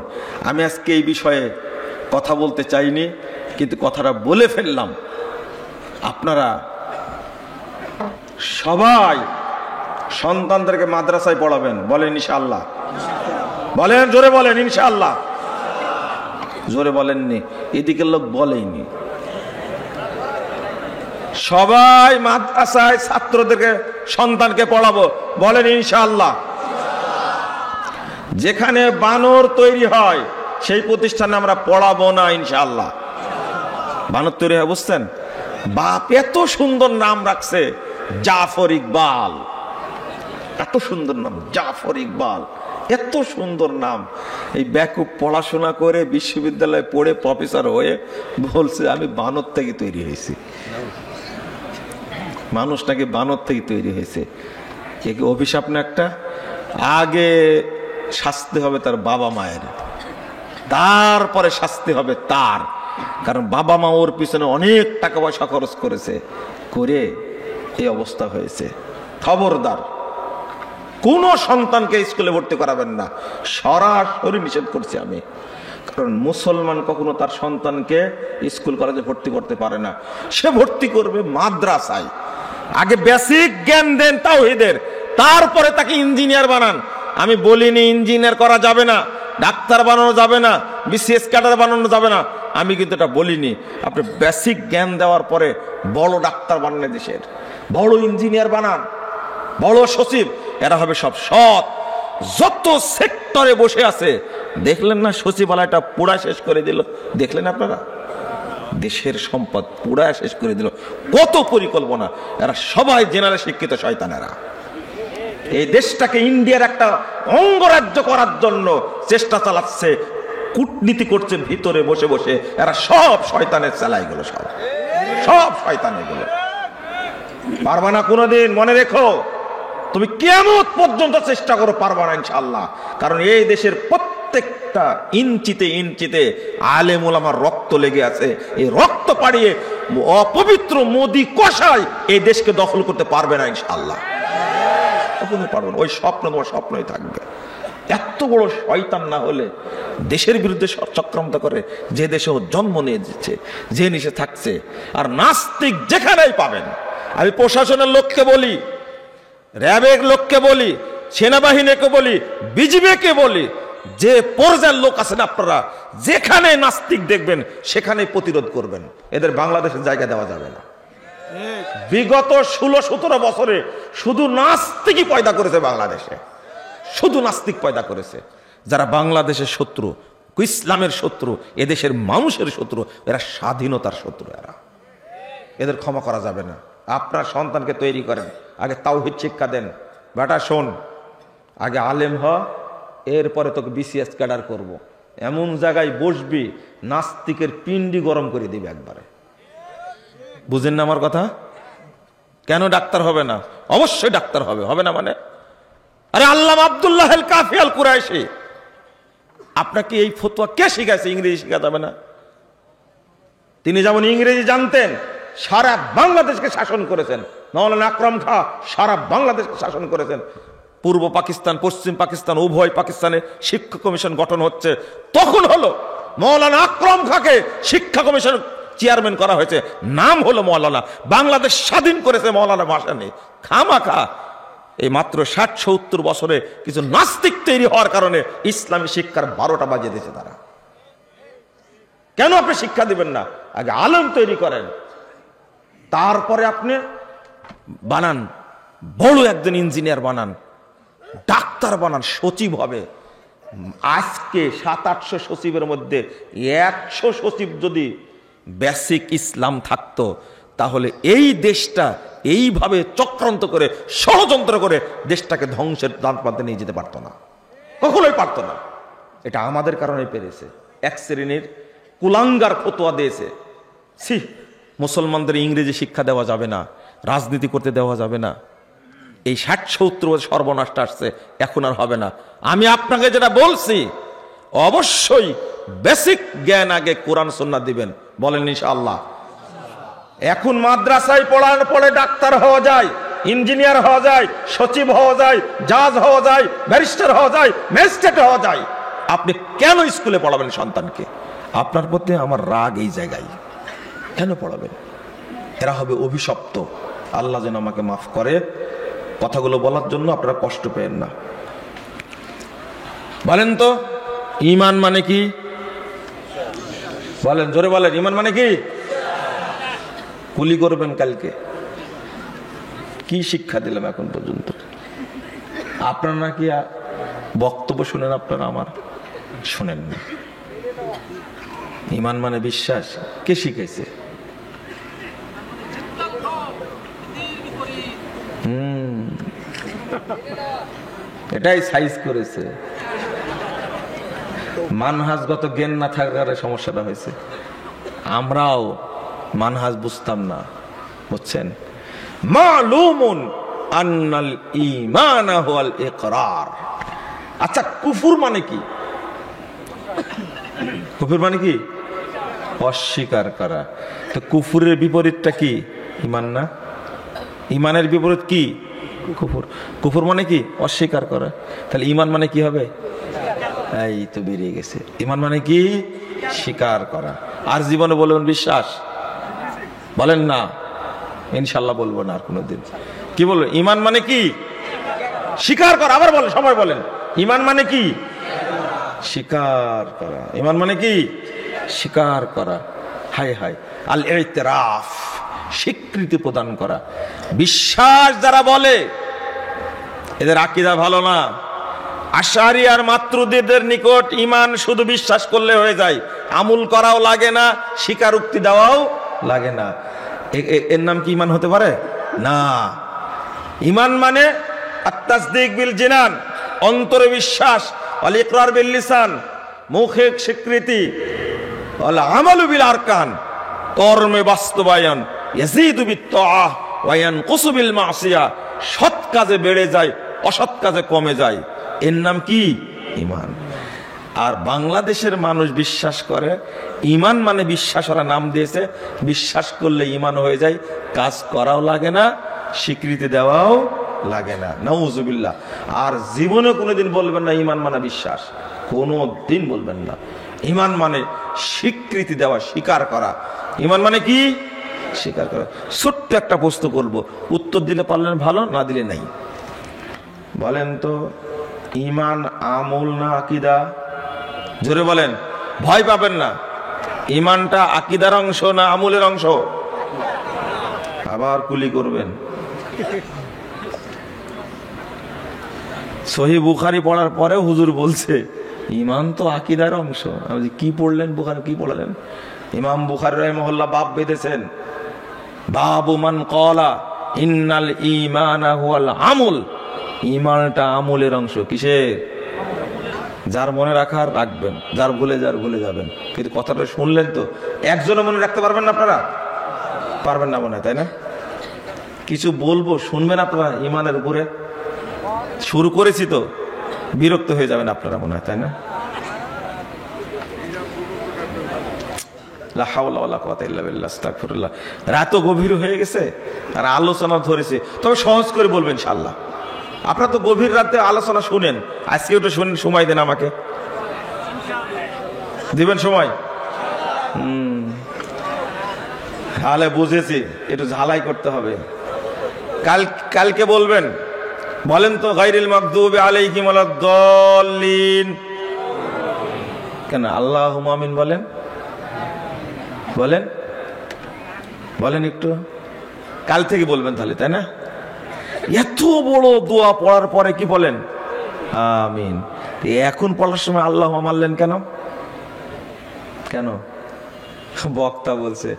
আমি আজকে এই বিষয়ে কথা বলতে চাইনি, কিন্তু কথাটা বলে ফেললাম। আপনারা সবাই সন্তানদেরকে মাদ্রাসায় পড়াবেন, বলেন ইনশাআল্লাহ? বলেন, জোরে বলেন ইনশাআল্লাহ। জোরে বলেননি, এদিকের লোক বলেইনি। সবাই মাদ্রাসায় ছাত্রদেরকে, সন্তানকে পড়াবো, বলেন ইনশাআল্লাহ। যেখানে বানর তৈরি হয় সেই প্রতিষ্ঠানে আমরা পড়াবো না, ইনশাআল্লাহ। বানর তৈরি হয়, বুঝছেন? বাপ এত সুন্দর নাম রাখছে, জাফর ইকবাল, এত সুন্দর নাম জাফর ইকবাল, এত সুন্দর নাম। এই ব্যাকুব পড়াশোনা করে বিশ্ববিদ্যালয়ে পড়ে প্রফেসর হয়ে বলছে আমি বানর থেকে তৈরি হয়েছি। মানুষ নাকি বানর থেকে তৈরি হয়েছে। কি অভিশাপ না একটা? আগে শাস্তি হবে তার বাবা মায়ের, তারপরে শাস্তি হবে তার, কারণ বাবা মা ওর পিছনে অনেক টাকা পয়সা খরচ করেছে, করে এই অবস্থা হয়েছে। খবরদার কোন সন্তানকে স্কুলে ভর্তি করাবেন না, সরাসরি নিষেধ করছি আমি। কারণ মুসলমান কখনো তার সন্তানকে স্কুল কলেজে ভর্তি করতে পারে না, সে ভর্তি করবে মাদ্রাসায়। আগে বেসিক জ্ঞান দেন তাওহীদের, তারপরে তাকে ইঞ্জিনিয়ার বানান। আমি বলিনি ইঞ্জিনিয়ার করা যাবে না, ডাক্তার বানানো যাবে না, বিসিএস ক্যাডার বানানো যাবে না, আমি কিন্তু এটা বলিনি। আপনি বেসিক জ্ঞান দেওয়ার পরে বড় ডাক্তার বানান, দেশের বড় ইঞ্জিনিয়ার বানান, বড় সচিব, এরা হবে সব সৎ। যত সেক্টরে বসে আছে দেখলেন না, সচিবালয়টা পুরা শেষ করে দিল, দেখলেন আপনারা? দেশের সম্পদ পুরা শেষ করে দিল, কত পরিকল্পনা। এরা সবাই জেনারেল শিক্ষিত শয়তানেরা, এই দেশটাকে ইন্ডিয়ার একটা অঙ্গরাজ্য করার জন্য চেষ্টা চালাচ্ছে, কূটনীতি করছে ভিতরে বসে বসে। এরা সব শয়তানের চালাইগুলো, সব শয়তান এগুলো। পারবা না কোনোদিন, মনে রেখো। তুমি কিয়ামত পর্যন্ত চেষ্টা করো, পারবা না ইনশাআল্লাহ। কারণ এই দেশের প্রত্যেকটা ইঞ্চিতে ইঞ্চিতে আলেম ওলামার রক্ত লেগে আছে। এই রক্ত পাড়িয়ে অপবিত্র মোদি কষাই এই দেশকে দখল করতে পারবে না ইনশাআল্লাহ। কখনোই পারবে না। ওই স্বপ্ন তোমার স্বপ্নই থাকবে। এত বড় শয়তান না হলে দেশের বিরুদ্ধে চক্রান্ত করে, যে দেশে জন্ম নিয়ে যাচ্ছে, যে নিচে থাকছে। আর নাস্তিক যেখানেই পাবেন, আমি প্রশাসনের লোককে বলি, র্যাবের লোককে বলি, সেনাবাহিনীকে বলি, বিজিবিকে বলি, যে পর্যায়ের লোক আছেন আপনারা, যেখানে নাস্তিক দেখবেন সেখানে প্রতিরোধ করবেন। এদের বাংলাদেশের জায়গা দেওয়া যাবে না। বিগত 16-17 বছরে শুধু নাস্তিকই পয়দা করেছে বাংলাদেশে, শুধু নাস্তিক পয়দা করেছে। যারা বাংলাদেশের শত্রু, ইসলামের শত্রু, এদেশের মানুষের শত্রু, এরা স্বাধীনতার শত্রু। এদের ক্ষমা করা যাবে না। আপনার সন্তানকে তৈরি করেন, আগে তাওহীদ শিক্ষা দেন। বেটা শোন, আগে আলেম হ, এরপরে তোকে বিসিএস ক্যাডার করব। এমন জায়গায় বসবি নাস্তিকের পিন্ডি গরম করে দিবে একবারে। বুঝেন না আমার কথা? কেন ডাক্তার হবে না? অবশ্যই ডাক্তার হবে। হবে না মানে? আরে আল্লামা আব্দুল্লাহ আল কাফি আল কুরাইশি, আপনাকে এই ফতোয়া কে শিখাইছে? ইংরেজি শিখা যাবে না? তিনি যেমন ইংরেজি জানতেন, সারা বাংলাদেশকে শাসন করেছেন। মাওলানা আকরাম খাঁ সারা বাংলাদেশকে শাসন করেছেন। পূর্ব পাকিস্তান, পশ্চিম পাকিস্তান, উভয় পাকিস্তানে শিক্ষা কমিশন গঠন হচ্ছে, তখন হলো মাওলানা আকরাম খাঁকে শিক্ষা কমিশন চেয়ারম্যান করা হয়েছে। নাম হলো মাওলানা। বাংলাদেশ স্বাধীন করেছে মাওলানা ভাষা নেই। খামাখা এই মাত্র 60-70 বছরে কিছু নাস্তিক তৈরি হওয়ার কারণে ইসলামী শিক্ষার 12টা বাজিয়ে দিয়েছে তারা। কেন আপনি শিক্ষা দিবেন না? আগে আলেম তৈরি করেন, তারপরে আপনি বানান, বড় একজন ইঞ্জিনিয়ার বানান, ডাক্তার বানান, সচিব হবে। আজকে 700-800 সচিবের মধ্যে 100 সচিব যদি বেসিক ইসলাম থাকতো, তাহলে এই দেশটা এইভাবে চক্রান্ত করে, ষড়যন্ত্র করে দেশটাকে ধ্বংসের দাঁড়াতে নিয়ে যেতে পারতো না, কখনোই পারতো না। এটা আমাদের কারণে পেরেছে। এক শ্রেণীর কুলাঙ্গার ফতোয়া দিয়েছে, ছি, মুসলমানদের ইংরেজি শিক্ষা দেওয়া যাবে না, রাজনীতি করতে দেওয়া যাবে না। এই 60-70 বছর সর্বনাশটা আসছে, এখন আর হবে না। আমি আপনাকে যেটা বলছি, অবশ্যই বেসিক জ্ঞান আগে কোরআন সুন্নাহ দিবেন। বলেন ইনশাআল্লাহ। এখন মাদ্রাসায় পড়ার পরে ডাক্তার হওয়া যায়, ইঞ্জিনিয়ার হওয়া যায়, সচিব হওয়া যায়, জাজ হওয়া যায়, ব্যারিস্টার হওয়া যায়, ম্যাজিস্ট্রেট হওয়া যায়। আপনি কেন স্কুলে পড়াবেন সন্তানকে? আপনার প্রতি আমার রাগ এই জায়গায়। কেন পড়াবেন? এরা হবে অভিশপ্ত। আল্লাহ যেন আমাকে মাফ করে। কথাগুলো বলার জন্য আপনারা কষ্ট পেয়েন না। বলেন তো, ঈমান মানে কি? বলেন, জোরে বলেন, ঈমান মানে কি? কুলি করবেন কালকে। কি শিক্ষা দিলাম এখন পর্যন্ত? আপনারা নাকি বক্তব্য শুনেন, আপনারা আমার শুনেন না। ঈমান মানে বিশ্বাস। কে শিখাইছে? এটাই সাইজ করেছে। মানহাজগত জ্ঞান না থাকার সমস্যাটা হয়েছে। আমরাও মানহাজ বুঝতাম না, বুঝছেন? মালুমুন আন্নাল ঈমান হুয়াল ইকরার। আচ্ছা, কুফর মানে কি? কুফর মানে কি? অস্বীকার করা। তো কুফরের বিপরীতটা কি? ঈমান না? ঈমানের বিপরীত কি? কুফর। কুফর মানে কি? অস্বীকার করা। তাহলে ঈমান মানে কি হবে? এই তো বেরিয়ে গেছে। ঈমান মানে কি? স্বীকার করা। আর জীবনে বলবেন বিশ্বাস? বলেন না। ইনশাল্লাহ বলবো না আর কোনোদিন। কি বলবেন? ঈমান মানে কি? স্বীকার করা। আবার বলেন, সবাই বলেন, ঈমান মানে কি? স্বীকার করা। ঈমান মানে কি? স্বীকার করা। হায় হায়, আল ইতিরাফ, স্বীকৃতি প্রদান করা। বিশ্বাস যারা বলে, এদের আকীদা ভালো না। আশারি আর মাতৃদের নিকট ঈমান শুধু বিশ্বাস করলে হয়ে যায়, আমল করাও লাগে না, স্বীকারোক্তি দেওয়াও লাগে না। এর নাম কি ঈমান হতে পারে? না। ঈমান মানে আত-তাসদীক বিল জিনান, অন্তরে বিশ্বাস, ওয়াল ইকরার বিল লিসান, মুখে স্বীকৃতি, ওয়াল আমালু বিল আরকান, কর্মে বাস্তবায়ন, ইয়াজিদু বিত-তাআহ ওয়া ইয়ানকুসু বিল মাসিয়া, সৎ কাজে বেড়ে যায়, অসৎ কাজে কমে যায়। এর নাম কি? ঈমান। আর বাংলাদেশের মানুষ বিশ্বাস করে ঈমান মানে বিশ্বাস, ওরা নাম দিয়েছে, বিশ্বাস করলে ঈমান হয়ে যায়, কাজ করাও লাগে না, স্বীকৃতি দেওয়াও লাগে না। নাউজুবিল্লাহ। আর জীবনে কোনোদিন বলবেন না ঈমান মানে বিশ্বাস, কোনোদিন বলবেন না। ঈমান মানে স্বীকৃতি দেওয়া, স্বীকার করা। ঈমান মানে কি? স্বীকার করা। ছোট্ট একটা প্রশ্ন করব, উত্তর দিলে পারলেন ভালো, না দিলে নাই। বলেন তো, ঈমান আমল না আকীদা? জোরে বলেন, ভয় পাবেন না। ঈমানটা আকীদার অংশ না আমলের অংশ? আবার কুলি করবেন। সহিহ বুখারী পড়ার পরে হুজুর বলছে ঈমান তো আকীদার অংশ। আমি কি পড়লেন বুখারী, কি পড়লেন? ইমাম বুখারী রাহিমাহুল্লাহ বাব বেঁধেছেন, বাবু মান ক্বালা ইন্নাল ঈমানা হুয়াল আমল। ঈমানটা আমলের অংশ। কিসের? যার মনে রাখার রাখবেন, যার ভুলে যাবেন। কিন্তু কথাটা শুনলেন তো, একজনও মনে রাখতে পারবেন না আপনারা? পারবেন না মনে হয়, তাই না? কিছু বলবো, শুনবেন আপনারা ঈমানের উপরে? শুরু করেছি তো, বিরক্ত হয়ে যাবেন আপনারা মনে হয়, তাই না? লা হাওলা ওয়ালা কুওয়াতা ইল্লা বিল্লাহ, আস্তাগফিরুল্লাহ। রাত গভীর হয়ে গেছে আর আলোচনা ধরেছে, তবে সহজ করে বলবেন ইনশাআল্লাহ। আপনারা তো গভীর রাতে আলোচনা শুনেন, আজকে একটু শুনেন, সময় দেন আমাকে, দিবেন সময়? তাহলে বুঝেছি, একটু ঝালাই করতে হবে। কালকে বলবেন, বলেন তো গায়রিল মাগদুবি আলাইহিম ওয়ালাদ-দাল্লিন কেন? আল্লাহুম্মা আমিন বলেন, বলেন বলেন একটু। কাল থেকে বলবেন তাহলে, তাই না? এত বড় দোয়া পড়ার পরে কি বলেন? আমিন। এখন পড়ার সময় আল্লাহ মানলেন কেন? কেন? বক্তা বলছে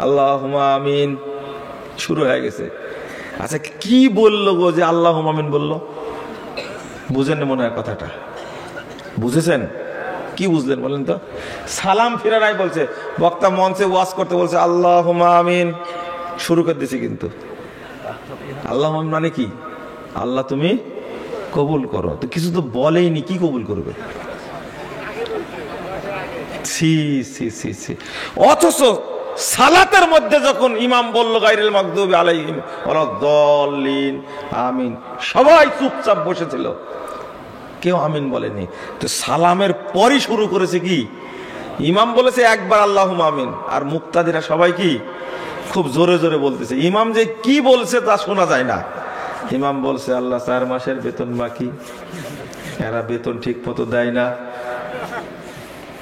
আল্লাহুম্মা আমিন, শুরু হয়ে গেছে। আচ্ছা, কি বললো গো যে আল্লাহুম্মা আমিন বললো? বুঝেন মনে হয় কথাটা? বুঝেছেন? কি বুঝলেন বলেন তো? সালাম ফিরানাই বলছে, বক্তা মঞ্চে ওয়াজ করতে বলছে আল্লাহুম্মা আমিন, শুরু করে দিয়েছে। কিন্তু আল্লাহুম্মা আমিন মানে কি? আল্লাহ তুমি কবুল করো। তো কিছু তো বলেইনি, কি কবুল করবে? অথচ সালাতের মধ্যে যখন ইমাম বলল গায়রিল মাগদুবি আলাইহিম ওয়ালাদ-দাল্লিন আমিন, সবাই চুপচাপ বসেছিল, কেউ আমিন বলেনি। তো সালামের পরই শুরু করেছে কি? ইমাম বলেছে একবার আল্লাহুম্মা আমিন, আর মুক্তাদিরা সবাই কি খুব জোরে জোরে বলতেছে। ইমাম যে কি বলছে তা শোনা যায় না। ইমাম বলছে আল্লাহ 4 মাসের বেতন বাকি, এরা বেতন ঠিক মতো দেয় না,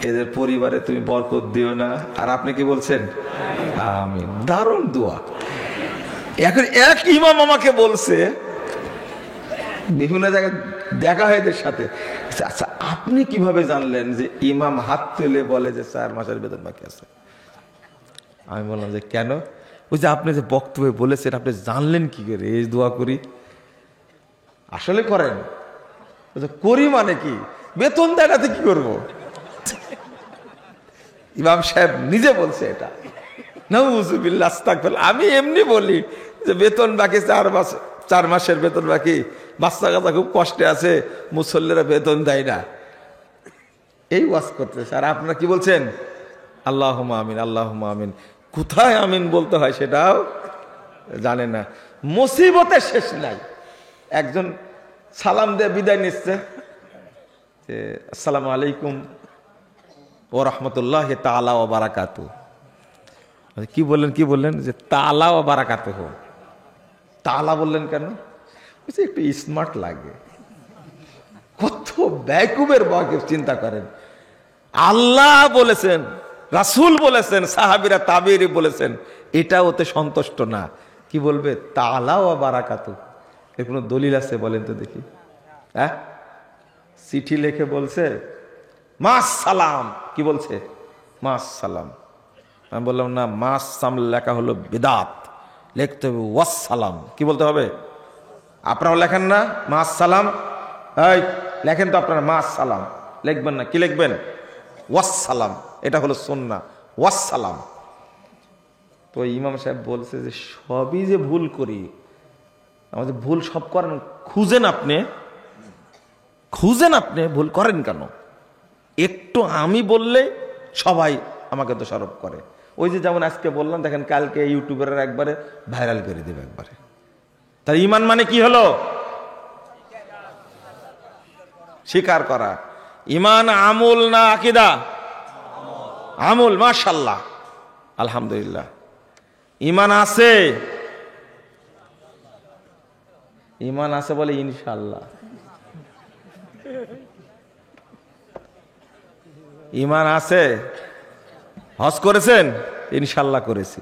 এদের পরিবারে তুমি বরকত দিও না। আর আপনি কি বলছেন? আমিন। দারুণ দোয়া। এখন এক ইমাম আমাকে বলছে, বিভিন্ন জায়গায় দেখা হয় এদের সাথে, আচ্ছা আপনি কিভাবে জানলেন যে ইমাম হাত তুলে বলে যে 4 মাসের বেতন বাকি আছে? আমি বললাম যে কেন? ওই যে আপনি যে বক্তব্যে বলেছেন, আপনি জানলেন কি করে? এই দোয়া করি। আসলে করেন? করি মানে কি? বেতন দেয় না তো কি করবো? ইমাম সাহেব নিজে বলছে এটা। নাউযুবিল্লাহ, আস্তাগফিরুল্লাহ। আমি এমনি বলি যে বেতন বাকি 4 মাসের বেতন বাকি, বাচ্চা কাচ্চা খুব কষ্টে আছে, মুসল্লিরা বেতন দেয় না, এই ওয়াজ করতেছে। আর আপনারা কি বলছেন? আল্লাহুম্মা আমিন, আল্লাহুম্মা আমিন। কোথায় আমিন বলতে হয় সেটাও জানে না। মুসিবতের শেষ নাই। একজন সালাম দিয়ে বিদায় নিচ্ছে যে আসসালামু আলাইকুম ওয়া রাহমাতুল্লাহি তাআলা ওয়া বারাকাতুহু। কি বললেন যে তাআলা ওয়া বারাকাতুহু। তাআলা বললেন কেন? একটু স্মার্ট লাগে। কত বেকুবের বাকিব, চিন্তা করেন। আল্লাহ বলেছেন, রাসূল বলেছেন, সাহাবীরা তাবেঈ বলেছেন, এটা ওতে সন্তুষ্ট না। কি বলবে? তাআলা ওয়া বারাকাতুহু। এর কোনো দলিল আছে বলেন তো দেখি? হ্যাঁ, চিঠি লিখে বলছে মাস সালাম। কি বলছে? মাস সালাম। আমি বললাম না, মাস সালাম লেখা হলো বিদআত, লিখতে হবে ওয়াস সালাম। কি বলতে হবে? আপনারা লেখেন না মা সালাম? এই লেখেন তো আপনারা মা সালাম, লিখবেন না? কি লিখবেন? ওয়াসসালাম। এটা হলো সুন্নাহ, ওয়াসসালাম। তো ইমাম সাহেব বলছে যে সবই যে ভুল করি, আমাদের ভুল সব করেন, খুঁজেন আপনি ভুল করেন কেন? একটু আমি বললে সবাই আমাকে দোষারোপ করে। ওই যে যেমন আজকে বললাম, দেখেন কালকে ইউটিউবাররা একবারে ভাইরাল করে দেবে একবারে। তার ঈমান মানে কি হলো? স্বীকার করা। ঈমান আমল না আকীদা? আমল। মাশাআল্লাহ, আলহামদুলিল্লাহ। ঈমান আছে, ঈমান আছে বলে ইনশাআল্লাহ। ঈমান আছে। হজ করেছেন? ইনশাআল্লাহ করেছি।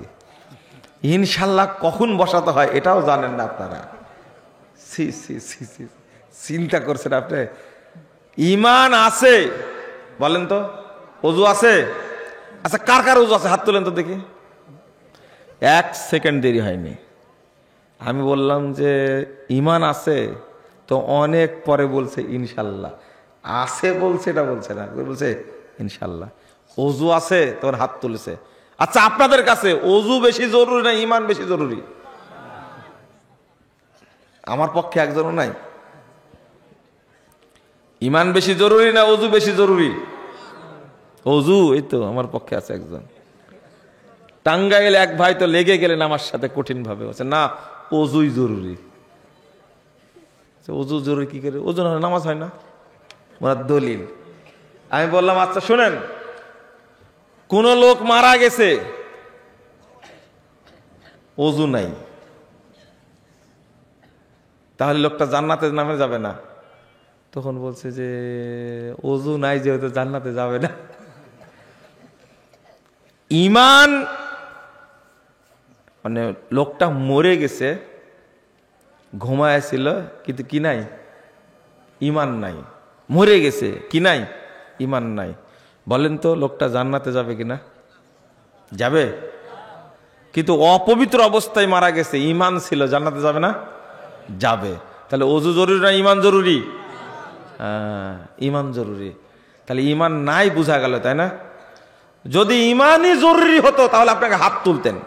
ইনশাআল্লাহ কখন বসাতে হয় এটাও জানেন না আপনারা। সি সি সি সি, চিন্তা করছেন আপনি? ঈমান আছে বলেন তো? ওযু আছে? আচ্ছা, কার কার ওযু আছে হাত তোলেন তো দেখি। 1 সেকেন্ড দেরি হয়নি। আমি বললাম যে ঈমান আছে, তো অনেক পরে বলছে ইনশাআল্লাহ। আছে বলছে, এটা বলছে না, বলছে ইনশাআল্লাহ। ওযু আছে, তখন হাত তুলেছে। আচ্ছা, আপনাদের কাছে ওযু বেশি জরুরি না ঈমান বেশি জরুরি? আমার পক্ষে একজনও নাই। ঈমান বেশি জরুরি না ওযু বেশি জরুরি? ওযু। এই তো আমার পক্ষে আছে একজন। টাঙ্গাইল এক ভাই তো লেগে গেলেন আমার সাথে কঠিন ভাবে, বলছে না ওযুই জরুরি। ওযু জরুরি কি করে? ওযু না নামাজ হয় না, ওনার দলিল। আমি বললাম আচ্ছা শুনেন, কোন লোক মারা গেছে, ওযু নাই, তাহলে লোকটা জান্নাতে নামে যাবে না? তখন বলছে যে ওযু নাই যেহেতু জান্নাতে যাবে না। ঈমান মানে লোকটা মরে গেছে, ঘুমায় ছিল, কিন্তু কি নাই? ঈমান নাই। মরে গেছে, কি নাই? ঈমান নাই। বলেন তো লোকটা জান্নাতে যাবে কিনা? যাবে। কিন্তু অপবিত্র অবস্থায় মারা গেছে, ঈমান ছিল, জান্নাতে যাবে না? যাবে। তাহলে ওযু জরুরি না ঈমান জরুরি? ঈমান জরুরি। তাহলে ঈমান নাই বোঝা গেল, তাই না? যদি ঈমানই জরুরি হতো তাহলে আপনাকে হাত তুলতেন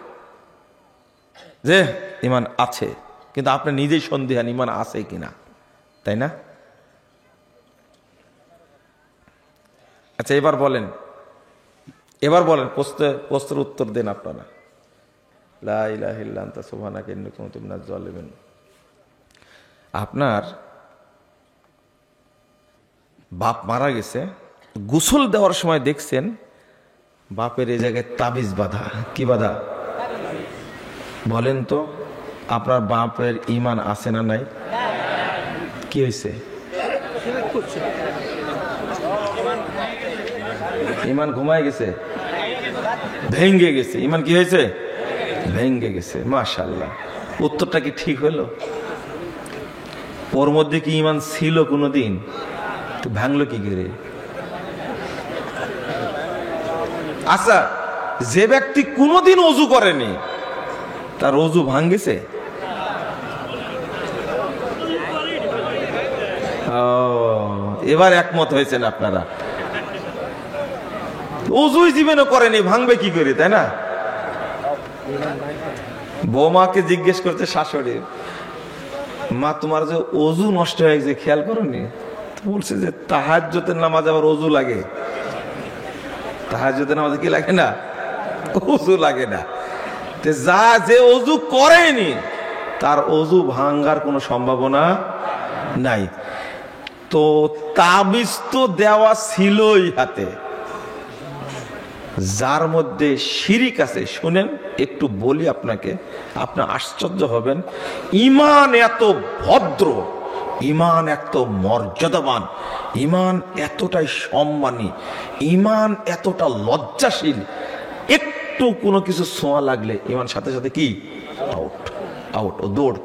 যে ঈমান আছে, কিন্তু আপনি নিজেই সন্দেহান ঈমান আছে কিনা, তাই না? আচ্ছা, এবার বলেন প্রশ্নের উত্তর দেন আপনারা। লা ইলাহা ইল্লা আনতা সুবহানাকা ইন্নী কুনতু মিনাজ জালিমিন। আপনার বাপ মারা গেছে, গোসল দেওয়ার সময় দেখছেন বাপের এই জায়গায় তাবিজ বাঁধা। কি বাঁধা? বলেন তো আপনার বাপের ঈমান আছে না নাই? কি হয়েছে? ঈমান ঘুমায় গেছে, ভেঙ্গে গেছে। ঈমান কি হয়েছে? ভেঙ্গে গেছে। মাশাআল্লাহ। উত্তরটা কি ঠিক হলো? ওর মধ্যে কি ঈমান ছিল কোনোদিন? তো ভাঙলো কি করে? আচ্ছা, যে ব্যক্তি কোনোদিন ওযু করেনি তার ওযু ভাঙেছে? এবার একমত হয়েছেন আপনারা। ওযুই জীবনে করেনি, ভাঙবে কি করে, তাই না? বৌমাকে জিজ্ঞেস করছে শাশুড়ি, মা তোমার যে ওযু নষ্ট হয়ে গেছে খেয়াল করোনি? বলছে যে তাহাজ্জুদের নামাজ আবার ওযু লাগে? তাহাজ্জুদের নামাজে কি লাগে না? ওযু লাগে না। যে ওযু করেনি তার ওযু ভাঙার কোনো সম্ভাবনা নাই। তো তাবিজ তো দেওয়া ছিলই হাতে, যার মধ্যে শিরিক আছে। শুনেন একটু বলি আপনাকে, আপনি আশ্চর্য হবেন। ঈমান এত ভদ্র, ঈমান এত মর্যাদাবান, ঈমান এতটাই সম্মানী, ঈমান এতটা লজ্জাশীল, একটু কোনো কিছু ছোঁয়া লাগলে ঈমান সাথে সাথে কি আউট আউট, ও দৌড়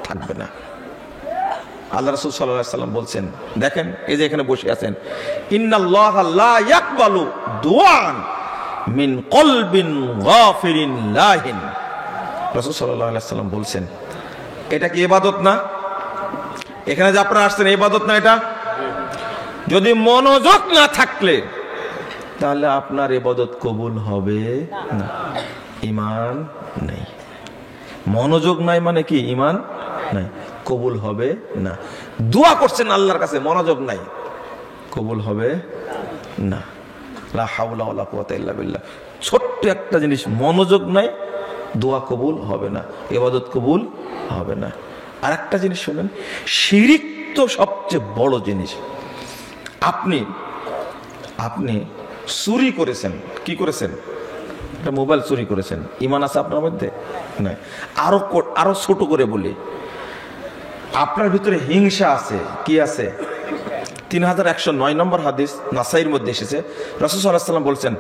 থাকবে না। আল্লাহ রাসূল সাল্লাল্লাহু আলাইহি ওয়াসাল্লাম বলছেন, দেখেন এই যে এখানে বসে আছেন, ইন্নাল্লাহা লা ইয়াকবালু দুআন মিন কলবিন গাফিরিন লাহিন। রাসূল সাল্লাল্লাহু আলাইহি ওয়াসাল্লাম বলছেন, এটা কি ইবাদত না? এখানে যে আপনারা আসছেন ইবাদত না এটা? যদি মনোযোগ না থাকলে তাহলে আপনার ইবাদত কবুল হবে না, ঈমান নেই। মনোযোগ নাই মানে কি? ঈমান নাই, কবুল হবে না। দোয়া করছেন আল্লাহর কাছে, মনোযোগ নাই, কবুল হবে না। লা হাওলা ওয়ালা কুওয়াতা ইল্লা বিল্লাহ। ছোট্ট একটা জিনিস, মনোযোগ নাই, দোয়া কবুল হবে না, ইবাদত কবুল হবে না। আর একটা জিনিস শুনেন, শিরিক তো সবচেয়ে বড় জিনিস। আপনি চুরি করেছেন, কি করেছেন? একটা মোবাইল চুরি করেছেন, ঈমান আছে আপনার মধ্যে? নাই। আরো ছোট করে বলি, আপনার ভিতরে হিংসা আছে, কি আছে? 3109 নম্বর হাদিস নাসাইর মধ্যে এসেছে, রাসূল সাল্লাল্লাহু আলাইহি ওয়াসাল্লাম বলছেন,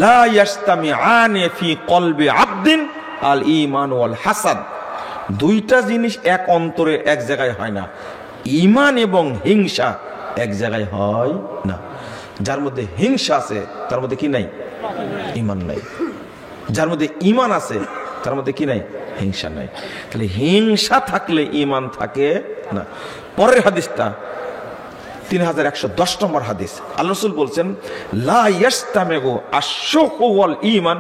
লা ইয়াজতামিআনি ফি কলবি আবদিন আল ঈমান ওয়াল হাসাদ। দুইটা জিনিস এক অন্তরে এক জায়গায় হয় না, ঈমান এবং হিংসা এক জায়গায় হয় না। যার মধ্যে হিংসা আছে তার মধ্যে কি নাই? ঈমান নাই। যার মধ্যে ঈমান আছে তার মধ্যে কি নাই? হিংসা নাই। তাহলে হিংসা থাকলে ঈমান থাকে না। পরের হাদিসটা 3110 নম্বর হাদিস, আল্লাহ রাসূল বলছেন, লা ইয়াস্তামিগু আশ-শুহু ওয়াল ঈমান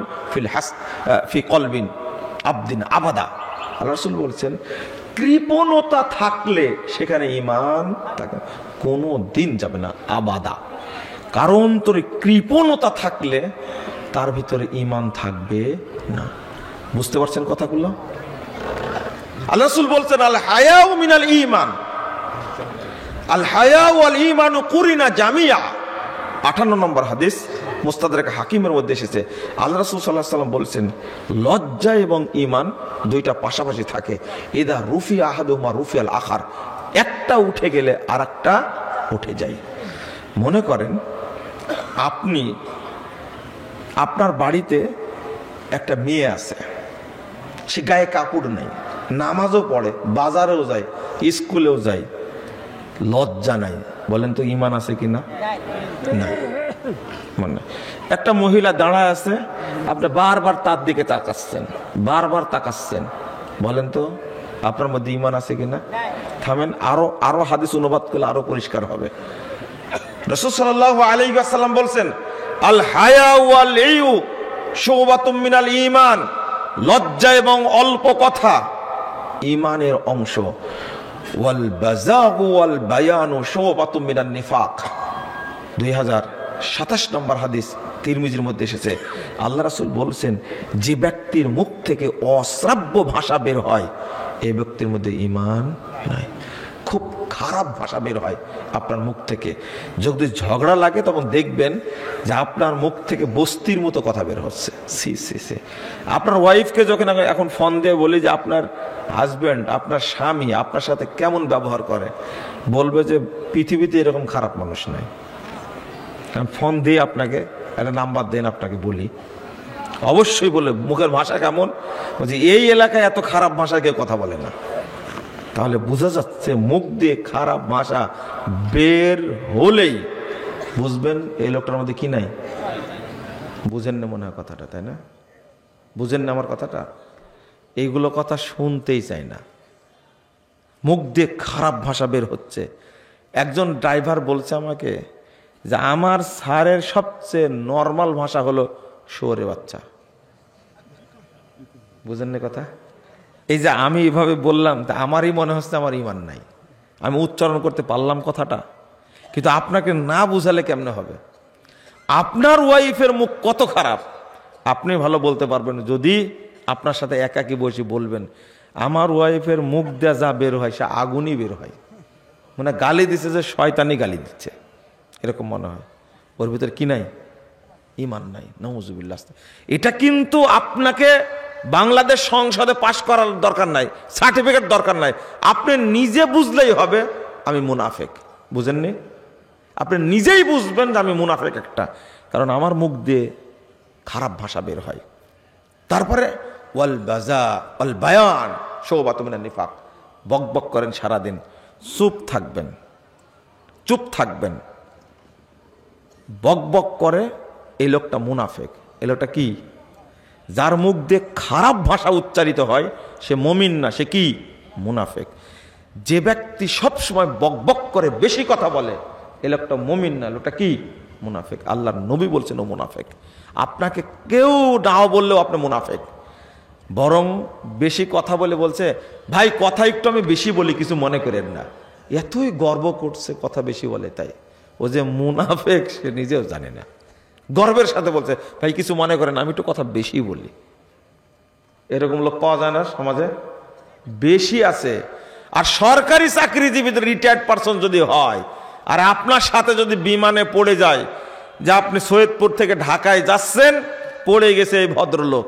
ফি কলবিন আবদিন আবাদা। আল্লাহ রাসূল বলছেন, কৃপণতা থাকলে সেখানে ঈমান থাকে, কোনো দিন যাবে না, আবাদা। কারণ তোর কৃপণতা থাকলে তার ভিতরে ঈমান থাকবে না। বুঝতে পারছেন কথাগুলো? আল্লাহ রাসূল বলছেন, আল হায়াউ মিনাল ঈমান, আল হায়াউ ওয়াল ঈমানু কুরিনা জামিয়া। 58 নম্বর হাদিস মুস্তাদরাক হাকিমের মধ্যে এসেছে, আল্লাহ রাসূল সাল্লাল্লাহু আলাইহি ওয়াসাল্লাম বলছেন, লজ্জা এবং ঈমান দুইটা পাশাপাশি থাকে। ইদা রুফিয়া আহাদুহুমা রুফিয়াল আখার, একটা উঠে গেলে আরেকটা উঠে যায়। মনে করেন আপনার বাড়িতে একটা মেয়ে আছে, সে গায়ে কাপড় নেই, নামাজও পড়ে, বাজারেও যায়, স্কুলেও যায়, লজ্জা নাই। বলেন তো ঈমান আছে কিনা? না। মানে একটা মহিলা দাঁড়ায় আছে, আপনি বারবার তার দিকে তাকাচ্ছেন, বলেন তো আপনার মধ্যে ঈমান আছে কিনা? থামেন, আরো হাদিস অনুবাদ করলে আরো পরিষ্কার হবে। রাসূল সাল্লাল্লাহু আলাইহি ওয়াসাল্লাম বলছেন, আল হায়া ওয়াল ইউ শুবাতুম মিনাল ঈমান, লজ্জা এবং অল্প কথা ঈমানের অংশ। ওয়াল বাযাগু ওয়াল বায়ানু শুবাতুম মিনান নিফাক। 2027 নম্বর হাদিস তিরমিজির মধ্যে এসেছে, আল্লাহ রাসূল বলছেন, যে ব্যক্তির মুখ থেকে অশ্রাব্য ভাষা বের হয় এই ব্যক্তির মধ্যে ঈমান নাই। খুব খারাপ ভাষা বের হয় আপনার মুখ থেকে, যদি ঝগড়া লাগে তখন দেখবেন যে আপনার মুখ থেকে বস্তির মতো কথা বের হচ্ছে। আপনার ওয়াইফকে যখন এখন ফোন দিয়ে বলি যে আপনার হাজব্যান্ড, আপনার স্বামী আপনার সাথে কেমন ব্যবহার করে, বলবে যে পৃথিবীতে এরকম খারাপ মানুষ নাই। ফোন দিয়ে আপনাকে একটা নাম্বার দেন, আপনাকে বলি, অবশ্যই বলে মুখের ভাষা কেমন, বলছি এই এলাকায় এত খারাপ ভাষা কেউ কথা বলে না। তাহলে বোঝা যাচ্ছে মুখ দিয়ে খারাপ ভাষা বের হলেই বুঝবেন এই লোকটার মধ্যে কি নাই। বুঝেন না মনে হয় কথাটা, তাই না? বুঝেন না আমার কথাটা? এইগুলো কথা শুনতেই চাই না। মুখ দিয়ে খারাপ ভাষা বের হচ্ছে। একজন ড্রাইভার বলছে আমাকে যে আমার স্যারের সবচেয়ে নর্মাল ভাষা হলো শুয়োরের বাচ্চা। বুঝেন না কথা? এই যে আমি এইভাবে বললাম, তা আমারই মনে হচ্ছে আমার ঈমান নাই। আমি উচ্চারণ করতে পারলাম কথাটা, কিন্তু আপনাকে না বুঝালে কেমনে হবে? আপনার ওয়াইফের মুখ কত খারাপ আপনি ভালো বলতে পারবেন যদি আপনার সাথে একাকি বসে বলবেন, আমার ওয়াইফের মুখ দিয়ে যা বের হয় সে আগুনই বের হয়, মানে গালি দিচ্ছে যে শয়তানি গালি দিচ্ছে, এরকম মনে হয়। ওর ভিতরে কি নাই? ঈমান নাই। নাউজুবিল্লাহ। এটা কিন্তু আপনাকে বাংলাদেশ সংসদে পাশ করার দরকার নাই, সার্টিফিকেট দরকার নাই, আপনি নিজে বুঝলেই হবে আমি মুনাফেক। বুঝেননি? আপনি নিজেই বুঝবেন যে আমি মুনাফেক একটা, কারণ আমার মুখ দিয়ে খারাপ ভাষা বের হয়। তারপরে ওয়াল বাজা ওয়াল বায়ান শুবাতুম মিনান নিফাক, বক বক করেন সারাদিন, চুপ থাকবেন, বক বক করে, এই লোকটা মুনাফেক। এই লোকটা কি? যার মুখ দিয়ে খারাপ ভাষা উচ্চারিত হয় সে মুমিন না, সে কি? মুনাফেক। যে ব্যক্তি সব সময় বকবক করে, বেশি কথা বলে, এই লোকটা মুমিন না, লোকটা কি? মুনাফিক। আল্লাহর নবী বলছেন ও মুনাফিক। আপনাকে কেউ নাও বললেও আপনি মুনাফিক। বরং বেশি কথা বলে বলছে, ভাই কথা একটু আমি বেশি বলি, কিছু মনে করেন না। এতই গর্ব করছে কথা বেশি বলে, তাই ও যে মুনাফিক সে নিজেও জানে না। গর্বের সাথে বলছে, ভাই কিছু মনে করেন আমি একটু কথা বেশি বলি। এরকম লোক পাওয়া যায় না সমাজে? বেশি আছে। আর সরকারি চাকরিজীবীদের রিটায়ার্ড পারসন যদি হয়, আর আপনার সাথে যদি বিমানে পড়ে যায়, যে আপনি সৈয়দপুর থেকে ঢাকায় যাচ্ছেন, পড়ে গেছে এই ভদ্রলোক,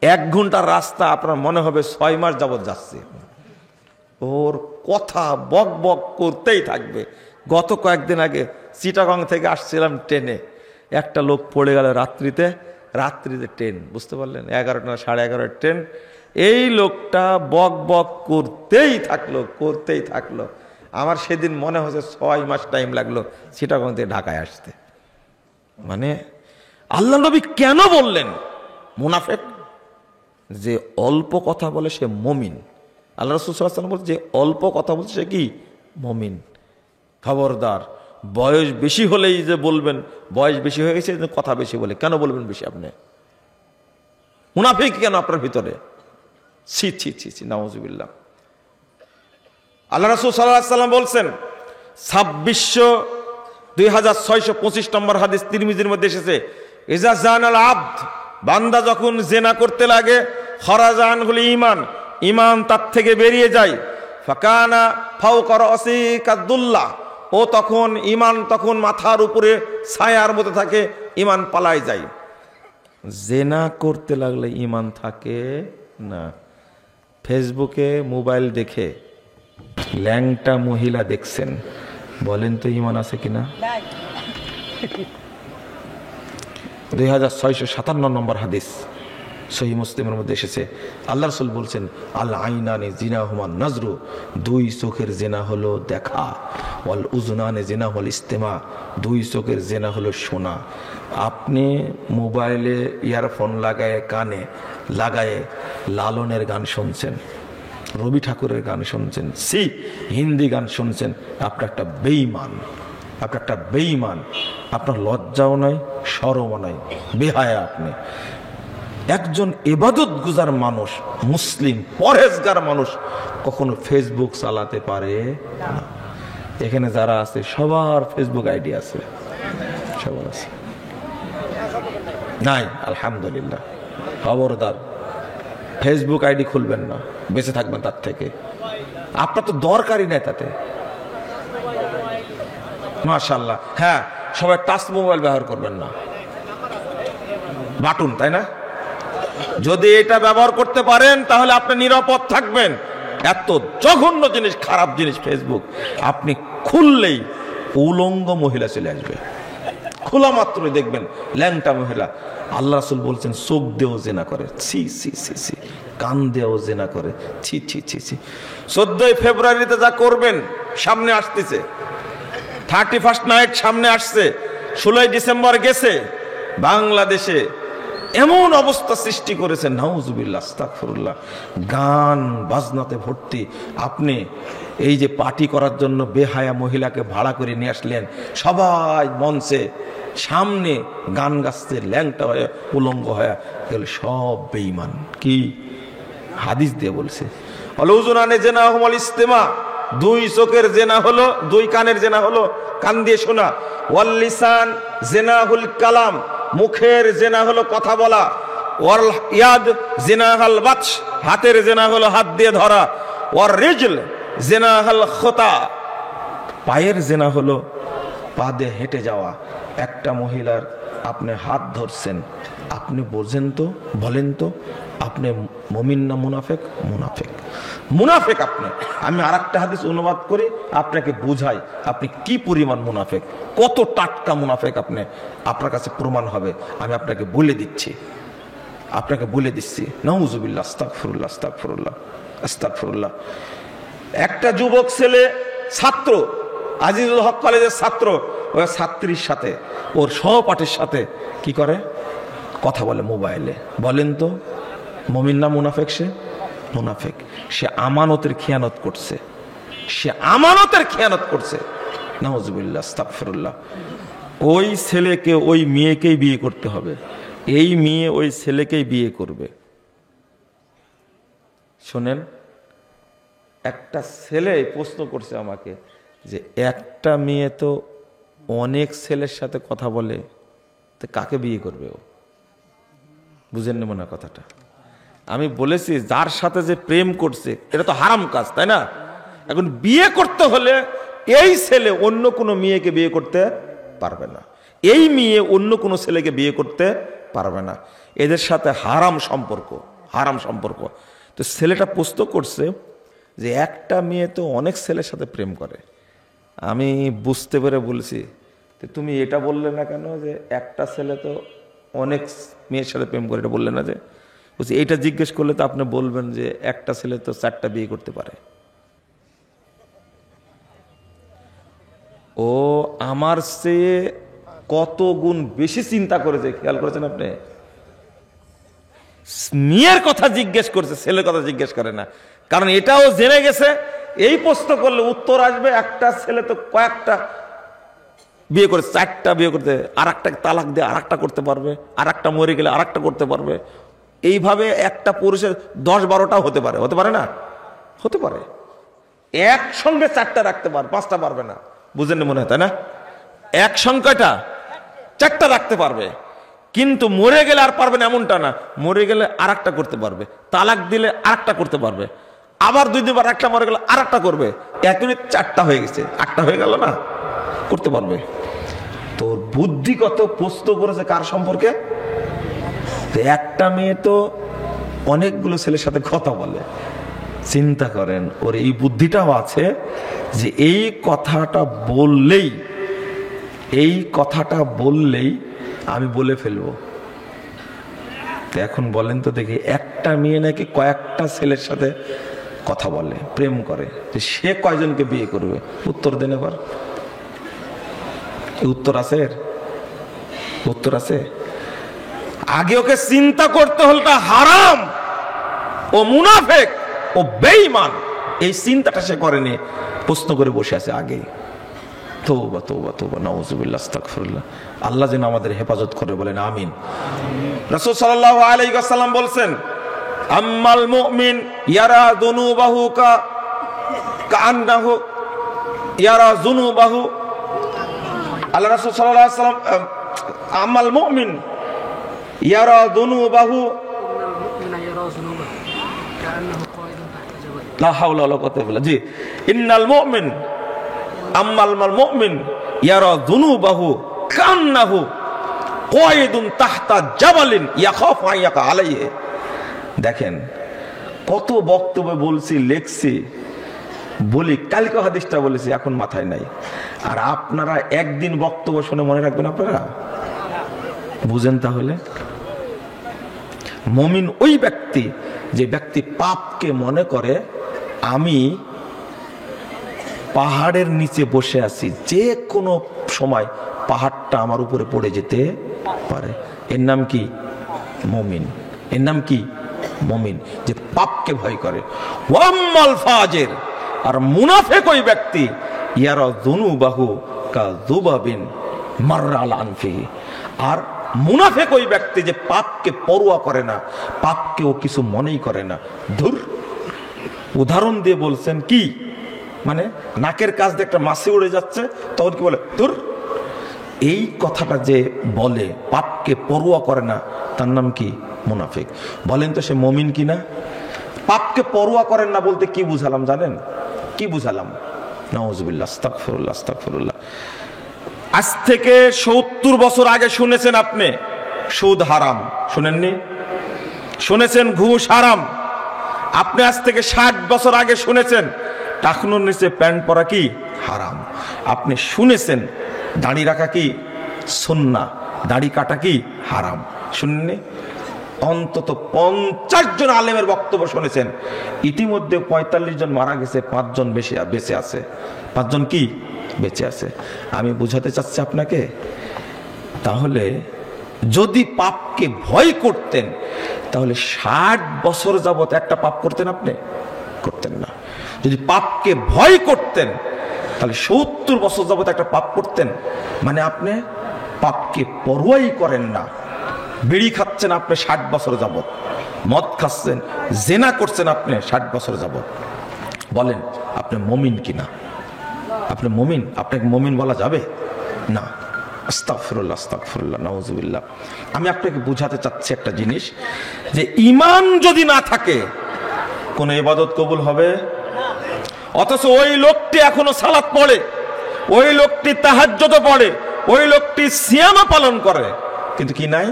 1 ঘন্টার রাস্তা আপনার মনে হবে 6 মাস যাবত যাচ্ছে। ওর কথা বক বক করতেই থাকবে। গত কয়েকদিন আগে চিটাগং থেকে আসছিলাম ট্রেনে, একটা লোক পড়ে গেল রাত্রিতে ট্রেন, বুঝতে পারলেন? 11টা না 11:30 ট্রেন। এই লোকটা বক বক করতেই থাকলো। আমার সেদিন মনে হচ্ছে 6 মাস টাইম লাগলো চিটাগং থেকে ঢাকায় আসতে। মানে আল্লাহ নবী কেন বললেন মুনাফিক? যে অল্প কথা বলে সে মুমিন। আল্লাহ রাসূল সাল্লাল্লাহু আলাইহি ওয়াসাল্লাম বলছে যে অল্প কথা বলছে সে কি? মুমিন। খবরদার, বয়স বেশি হলেই যে বলবেন বয়স বেশি হয়ে গেছে, কথা বেশি বলে, কেন বলবেন বেশি? আপনি মুনাফিক কেন আপনার ভিতরে? ছি ছি ছি ছি, নাউজুবিল্লাহ। আল্লাহ রাসূল সাল্লাল্লাহু আলাইহি ওয়াসাল্লাম বলছেন 2625 নম্বর হাদিস তিরমিজির মধ্যে এসেছে, ইজা জানাল আবদ, বান্দা যখন জেনা করতে লাগে, খরাজা আনহুল ঈমান, ঈমান তার থেকে বেরিয়ে যায়, ফাকানা ফাওকা রাসি কাদুল্লাহ, ও তখন ঈমান তখন মাথার উপরে ছায়ার মতো থাকে, ঈমান পালায় যায়। জেনা করতে লাগলে ঈমান থাকে না। ফেসবুকে মোবাইল দেখে ল্যাংটা মহিলা দেখছেন, বলেন তো ঈমান আছে কিনা? 2657 নম্বর হাদিস সহিহ মুসলিমের মধ্যে এসেছে, আল্লাহ রাসূল বলছেন, আল আইনানি জিনাহুমা নাজরু, 2 চোখের জেনা হলো দেখা, ওয়াল উযুনানি জিনা হল ইস্তেমা, 2 চোখের জেনা হলো শোনা। আপনি মোবাইলে ইয়ারফোন লাগায়, কানে লাগায়ে লালনের গান শুনছেন, রবি ঠাকুরের গান শুনছেন, হিন্দি গান শুনছেন, আপনি একটা বেঈমান, আপনার লজ্জাও নাই, শরমও নাই, বেহায়া আপনি। একজন ইবাদত গুজার মানুষ, মুসলিম পরহেজগার মানুষ কখনো ফেসবুক চালাতে পারে না। এখানে যারা আছে সবার ফেসবুক আইডি আছে, সবার আছে? নাই? আলহামদুলিল্লাহ। খবরদার, ফেসবুক আইডি খুলবেন না, বেঁচে থাকবেন তার থেকে। আপনার তো দরকারই নাই তাতে। মাশাআল্লাহ। হ্যাঁ, সবাই টাচ মোবাইল ব্যবহার করবেন না, বাটন, তাই না? যদি এটা ব্যবহার করতে পারেন তাহলে আপনি নিরাপদ থাকবেন। এত জঘন্য জিনিস, খারাপ জিনিস ফেসবুক, আপনি খুললেই উলঙ্গ মহিলা চলে আসবে, খোলা মাত্রই দেখবেন ল্যাংটা মহিলা। আল্লাহ রাসূল বলছেন চোখ দিয়েও জেনা করে, ছি ছি ছি ছি, কান দিয়েও জেনা করে, ছি ছি ছি ছি। 14 ফেব্রুয়ারিতে যা করবেন সামনে আসতেছে, 31st নাইট সামনে আসছে, 16 ডিসেম্বর গেছে, বাংলাদেশে এমন অবস্থা সৃষ্টি করেছে, নাউজুবিল্লাহ, আস্তাগফিরুল্লাহ, গান বাজনাতে ভর্তি। আপনি এই যে পার্টি করার জন্য বেহায়া মহিলাকে ভাড়া করে নিয়ে আসলেন, সবাই মঞ্চে সামনে গান গাচ্ছে, ল্যাংটা হয়ে উলঙ্গ হয়ে গেল, সব বেঈমান। কি হাদিস দিয়ে বলছে, অলুজুনানে জেনা হুমাল ইস্তেমা, 2 চোখের জেনা হলো, 2 কানের জেনা হলো কান দিয়ে শোনা, ওয়াল লিসান জেনাহুল কালাম, মুখের জেনা হলো কথা বলা, ওয়াল ইয়াদ জিনাহাল বাতশ, হাতের জেনা হলো হাত দিয়ে ধরা, ওয়ার রিজল জিনাহাল খুতা, পায়ের জেনা হলো পা দিয়ে হেঁটে যাওয়া। একটা মহিলার আপনি হাত ধরছেন, আপনি বোঝেন তো, বলেন তো আপনি মুমিন না মুনাফিক? মুনাফিক আপনি। আমি আরেকটা হাদিস অনুবাদ করি, আপনাকে বুঝাই আপনি কি পরিমাণ মুনাফিক, কত টাটকা মুনাফিক আপনি, আপনার কাছে প্রমাণ হবে। আমি আপনাকে বলে দিচ্ছি, নাউজুবিল্লাহ, আস্তাগফিরুল্লাহ, আস্তাগফিরুল্লাহ, আস্তাগফিরুল্লাহ। একটা যুবক ছেলে, ছাত্র, আজিজুল হক কলেজের ছাত্র, ওই ছাত্রীর সাথে, ওর সহপাঠীর সাথে কি করে? কথা বলে মোবাইলে। বলেন তো মুমিন না মুনাফিক? সে মুনাফিক। সে আমানতের খেয়ানত করছে, সে আমানতের খেয়ানত করছে। নাউজুবিল্লাহ, আস্তাগফিরুল্লাহ। ওই ছেলেকে ওই মেয়েকেই বিয়ে করতে হবে, এই মেয়ে ওই ছেলেকেই বিয়ে করবে। শোনেন, একটা ছেলে প্রশ্ন করছে আমাকে যে একটা মেয়ে তো অনেক ছেলের সাথে কথা বলে, তো কাকে বিয়ে করবে ও? বুঝেননি মনে হয় কথাটা? আমি বলেছি যার সাথে যে প্রেম করছে এটা তো হারাম কাজ, তাই না? এখন বিয়ে করতে হলে এই ছেলে অন্য কোনো মেয়েকে বিয়ে করতে পারবে না, এই মেয়ে অন্য কোনো ছেলেকে বিয়ে করতে পারবে না, এদের সাথে হারাম সম্পর্ক, হারাম সম্পর্ক। তো ছেলেটা প্রশ্ন করছে যে একটা মেয়ে তো অনেক ছেলের সাথে প্রেম করে। আমি বুঝতে পেরে বলছি তুমি এটা বললে না কেন যে একটা ছেলে তো অনেক মেয়ের সাথে প্রেম করে, এটা বললে না যে? বলছি এইটা জিজ্ঞেস করলে তো আপনি বলবেন যে একটা ছেলে তো 4টা বিয়ে করতে পারে। ও আমার চেয়ে কত গুণ বেশি চিন্তা করেছে, খেয়াল করেছেন আপনি? মেয়ের কথা জিজ্ঞেস করছে, ছেলের কথা জিজ্ঞেস করে না। কারণ এটাও জেনে গেছে এই প্রশ্ন করলে উত্তর আসবে একটা ছেলে তো কয়েকটা বিয়ে করে, 4টা বিয়ে করতে, আর একটা তালাক দিয়ে আর একটা করতে পারবে, আর একটা মরে গেলে আর একটা করতে পারবে। এইভাবে একটা পুরুষের 10-12টাও হতে পারে, হতে পারে না? হতে পারে। একসঙ্গে 4টা রাখতে পারে, 5টা পারবে না। বুঝেননি মনে হয়, তাই না? এক সংখ্যাটা 4টা রাখতে পারবে, কিন্তু মরে গেলে আর পারবে না এমনটা না। মরে গেলে আর একটা করতে পারবে, তালাক দিলে আর একটা করতে পারবে, আবার 2-2বার একটা মরে গেলে আর একটা করবে। একদিনে 4টা হয়ে গেছে, 8টা হয়ে গেল না, করতে পারবে। তোর বুদ্ধিগত প্রশ্ন করেছে কার সম্পর্কে? একটা মেয়ে তো অনেকগুলো ছেলের সাথে কথা বলে। চিন্তা করেন, ওর এই বুদ্ধিটাও আছে যে এই কথাটা বললেই আমি বলে ফেলবো। এখন বলেন তো দেখি, একটা মেয়ে নাকি কয়েকটা ছেলের সাথে কথা বলে, প্রেম করে, যে সে কয়জনকে বিয়ে করবে? উত্তর দেন এবার। উত্তর আছে? উত্তর আছে? আগে ওকে চিন্তা করতে হল হারাম, ও মুনাফিক, ও বেঈমান। এই চিন্তাটা সে করেনি, প্রশ্ন করে বসে আছে আগে। তওবা তওবা তওবা, নাউজুবিল্লাহ, আস্তাগফিরুল্লাহ। আল্লাহ যেন আমাদের হেফাজত করে, বলেন আমিন। রাসূল সাল্লাল্লাহু আলাইহি ওয়াসাল্লাম বলছেন, আম্মাল মুমিন ইয়ারা যুনুবাহু কাআন্নাহু ইয়ারা যুনুবাহু। আল্লাহ রাসূল সাল্লাল্লাহু আলাইহি ওয়াসাল্লাম, আম্মাল মুমিন ইয়ারা যুনুবাহু লা হাওলা ওয়ালা কুওয়াতা ইল্লা বিল্লাহ। জি, ইন্নাল মুমিন আম্মাল মুমিন ইয়ারা যুনুবাহু কান্নাহু কায়দুন তাহতা জাবালিন ইয়াখাফু আইয়াকা আলাইহি। দেখেন কত বক্তব্য বলছি, লেখছি, বলি, কালকে হাদিসটা বলেছি, এখন মাথায় নাই। আর আপনারা একদিন বক্তব্য শুনে মনে রাখবেন আপনারা? বুঝেন তাহলে? মুমিন ওই ব্যক্তি যে ব্যক্তি পাপকে মনে করে আমি পাহাড়ের নিচে বসে আছি, যে কোনো সময় পাহাড়টা আমার উপরে পড়ে যেতে পারে। এর নাম কি? মুমিন। এর নাম কি? মুমিন, যে পাপকে ভয় করে। ওয়াম্মাল ফাজির, আর মুনাফিক ওই ব্যক্তি, ইয়ারা যুনুবাহু কাযুবাবিন মাররা আলা আনফিহি। আর মুনাফিক ওই ব্যক্তি যে পাপকে পরোয়া করে না, পাপকে ও কিছু মনেই করে না। ধুর, উদাহরণ দিয়ে বলছেন কি, মানে নাকের কাছ দিয়ে একটা মাছি উড়ে যাচ্ছে, তখন কি বলে? ধুর। এই কথাটা যে বলে, পাপকে পরোয়া করে না, তার নাম কি? মুনাফিক। বলেন তো সে মুমিন কিনা? পাপকে পরোয়া করেন না বলতে কি বুঝালাম জানেন? কি বুঝালাম? নাউজুবিল্লাহ, আস্তাগফিরুল্লাহ, আস্তাগফিরুল্লাহ। আজ থেকে 70 বছর আগে শুনেছেন আপনি সুদ হারাম, শুনেননি? শুনেছেন ঘুষ হারাম। আপনি আজ থেকে 60 বছর আগে শুনেছেন টাকনুর নিচে প্যান্ট পরা কি হারাম। আপনি শুনেছেন দাড়ি রাখা কি সুন্নাহ, দাড়ি কাটা কি হারাম, শুনেননি? অন্তত 50 জন আলেমের বক্তব্য শুনেছেন। ইতিমধ্যে 45 জন মারা গেছে, 5 জন বেঁচে আছে। 5 জন কি বেঁচে আছে? আমি বুঝাতে চাচ্ছি আপনাকে, তাহলে যদি পাপকে ভয় করতেন তাহলে 60 বছর যাবত একটা পাপ করতেন আপনি? করতেন না। যদি পাপকে ভয় করতেন তাহলে 70 বছর যাবত একটা পাপ করতেন। মানে আপনি পাপকে পরোয়াই করেন না। বিড়ি খাচ্ছেন আপনি 60 বছর যাবত, মদ খাচ্ছেন, জেনা করছেন আপনি 60 বছর যাবত। বলেন আপনি মুমিন কিনা? আপনি মুমিন? আপনাকে মুমিন বলা যাবে না। আস্তাগফিরুল্লাহ, আস্তাগফিরুল্লাহ, নাউযুবিল্লাহ। আমি আপনাকে বুঝাতে চাচ্ছি একটা জিনিস, যে ঈমান যদি না থাকে কোন ইবাদত কবুল হবে? অথচ ওই লোকটি এখনো সালাত পড়ে, ওই লোকটি তাহাজ্জুদ পড়ে, ওই লোকটি সিয়াম পালন করে, কিন্তু কি নাই?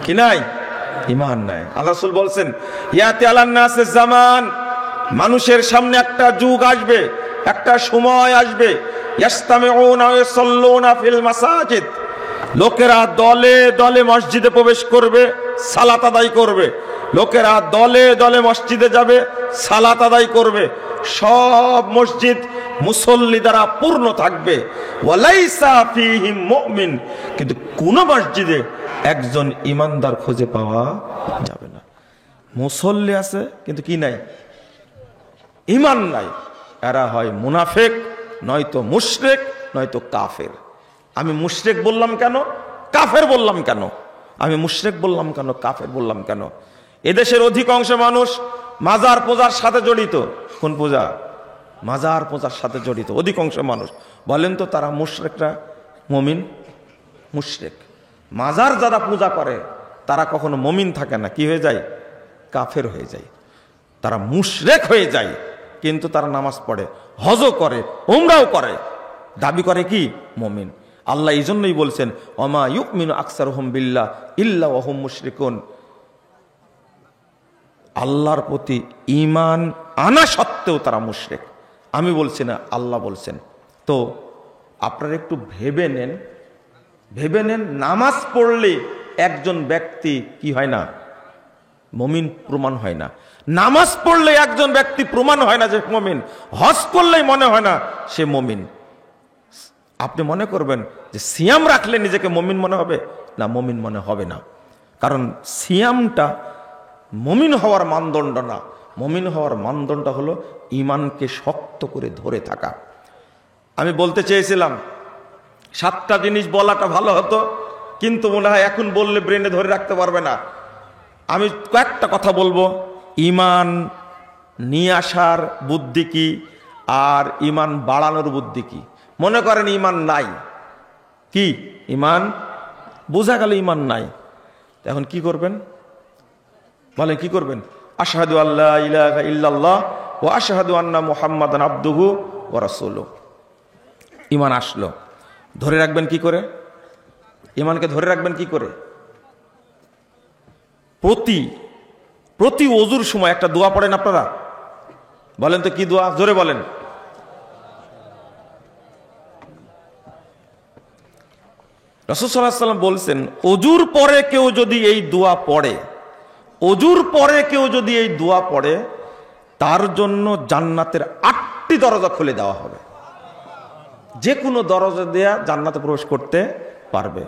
কি নাই? ঈমান নাই। আল্লাহ রাসূল বলছেন, ইয়াতি আলান নাসিস জামান, মানুষের সামনে একটা যুগ আসবে, একটা সময় আসবে, ইয়াসতামিউনা ওয়া ইউসাল্লুনা ফিল মাসাজিদ, লোকেরা দলে দলে মসজিদে প্রবেশ করবে, সালাত আদায় করবে। লোকেরা দলে দলে মসজিদে যাবে, সালাত আদায় করবে। সব মসজিদ মুসল্লি দ্বারা পূর্ণ থাকবে। ওয়ালাইসা ফীহিম মুমিন, কিন্তু কোন মসজিদে একজন ইমানদার খুঁজে পাওয়া যাবে না। মুসল্লি আছে কিন্তু কি নাই? ঈমান নাই। এরা হয় মুনাফিক, নয়তো মুশরিক, নয়তো কাফের। আমি মুশরিক বললাম কেন, কাফের বললাম কেন? আমি মুশরিক বললাম কেন, কাফের বললাম কেন? এদেশের অধিকাংশ মানুষ মাজার পূজার সাথে জড়িত। কোন পূজা? মাজার পূজার সাথে জড়িত অধিকাংশ মানুষ। বলেন তো তারা মুশরিকরা মুমিন? মুশরিক। মাজার যারা পূজা করে তারা কখনো মুমিন থাকে না, কি হয়ে যায়? কাফের হয়ে যায়। তারা মুশরিক হয়ে যায়, কিন্তু তারা নামাজ পড়ে, হজও করে, উমরাও করে, দাবি করে কি মুমিন। আল্লাহ এই জন্যই বলছেন, ওমা ইউমিনু আকসারুহুম বিল্লাহ ইল্লা ওয়া হুম মুশরিকুন। আল্লাহর প্রতি ঈমান আনা সত্ত্বেও তারা মুশরিক। আমি বলছি না, আল্লাহ বলছেন। তো আপনারা একটু ভেবে নেন, ভেবে নেন, নামাজ পড়লে একজন ব্যক্তি কি হয় না? মুমিন প্রমাণ হয় না। নামাজ পড়লে একজন ব্যক্তি প্রমাণ হয় না যে মুমিন। হজ করলেই মনে হয় না সে মুমিন। আপনি মনে করবেন যে সিয়াম রাখলে নিজেকে মুমিন মনে হবে? না, মুমিন মনে হবে না। কারণ সিয়ামটা মুমিন হওয়ার মানদণ্ড না। মুমিন হওয়ার মানদণ্ড হলো ঈমানকে শক্ত করে ধরে থাকা। আমি বলতে চেয়েছিলাম 7টা জিনিস বলাটা ভালো হতো, কিন্তু মনে হয় এখন বললে ব্রেনে ধরে রাখতে পারবে না। আমি কয়েকটা কথা বলবো। ঈমান নিয়ে আসার বুদ্ধি কি, আর ঈমান বাড়ানোর বুদ্ধি কি। মনে করেন ঈমান নাই, কি ঈমান বোঝা গেল ঈমান নাই, এখন কি করবেন? বলেন কি করবেন? আশহাদু আল্লা ইলাহা ইল্লাল্লাহ ওয়া আশহাদু আন্না মুহাম্মাদান আবদুহু ওয়া রাসূলুহু। ঈমান আসলো, ধরে রাখবেন কি করে? ঈমানকে ধরে রাখবেন কি করে? প্রতি ওযুর সময় একটা দোয়া পড়েন আপনারা? বলেন তো কি দোয়া, জোরে বলেন। রাসূল সাল্লাল্লাহু আলাইহি ওয়াসাল্লাম বলছেন, ওযুর পরে কেউ যদি এই দোয়া পড়ে, ওযুর পরে কেউ যদি এই দোয়া পড়ে, তার জন্য জান্নাতের 8টি দরজা খুলে দেওয়া হবে। যে কোনো দরজা দেয়া জান্নাতে প্রবেশ করতে পারবে।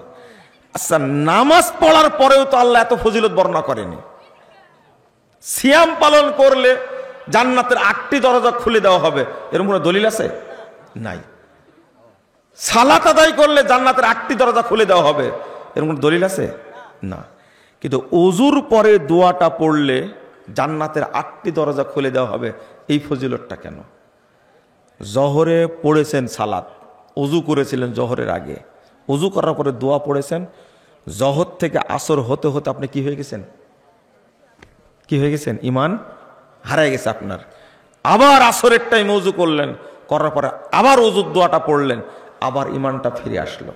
আচ্ছা, নামাজ পড়ার পরেও তো আল্লাহ এত ফজিলত বর্ণনা করেনি। সিয়াম পালন করলে জান্নাতের 8টি দরজা খুলে দেওয়া হবে, এরকম কোনো দলিল আছে? নাই। সালাত আদায় করলে জান্নাতের 8টি দরজা খুলে দেওয়া হবে, এরকম কোনো দলিল আছে? না। কিন্তু ওযুর পরে দোয়াটা পড়লে জান্নাতের 8টি দরজা খুলে দেওয়া হবে, এই ফজিলতটা কেন? জহরে পড়েছেন সালাত, ওযু করেছিলেন জহরের আগে, ওযু করার পরে দোয়া পড়েছেন, জহর থেকে আসর হতে হতে আপনি কি হয়ে গেছেন? কি হয়ে গেছেন? ঈমান হারায় গেছে আপনার। আবার আসরের টাইম ওযু করলেন, করার পরে আবার ওযুর দোয়াটা পড়লেন, আবার ঈমানটা ফিরে আসলো।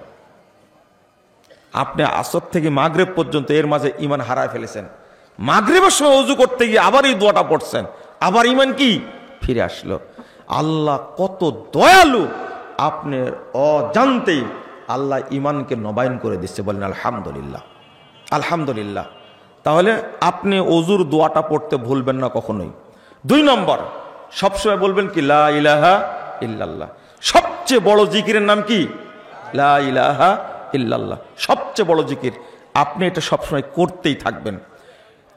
আপনি আসর থেকে মাগরিব পর্যন্ত এর মাঝে ঈমান হারায় ফেলেছেন। মাগরিবের সময় ওযু করতে গিয়ে আবার এই দোয়াটা পড়ছেন, আবার ঈমান কি ফিরে আসলো। আল্লাহ কত দয়ালু, আপনি অজান্তেই আল্লাহ ঈমানকে নবায়ন করে দিচ্ছে। বলেন আলহামদুলিল্লাহ, আলহামদুলিল্লাহ। তাহলে আপনি ওযুর দোয়াটা পড়তে ভুলবেন না কখনোই। 2 নম্বর, সবসময় বলবেন কি লা ইলাহা ইল্লাল্লাহ। সবচেয়ে বড় জিকিরের নাম কি? লা ইলাহা ইল্লাল্লাহ, সবচেয়ে বড় জিকির। আপনি এটা সবসময় করতেই থাকবেন।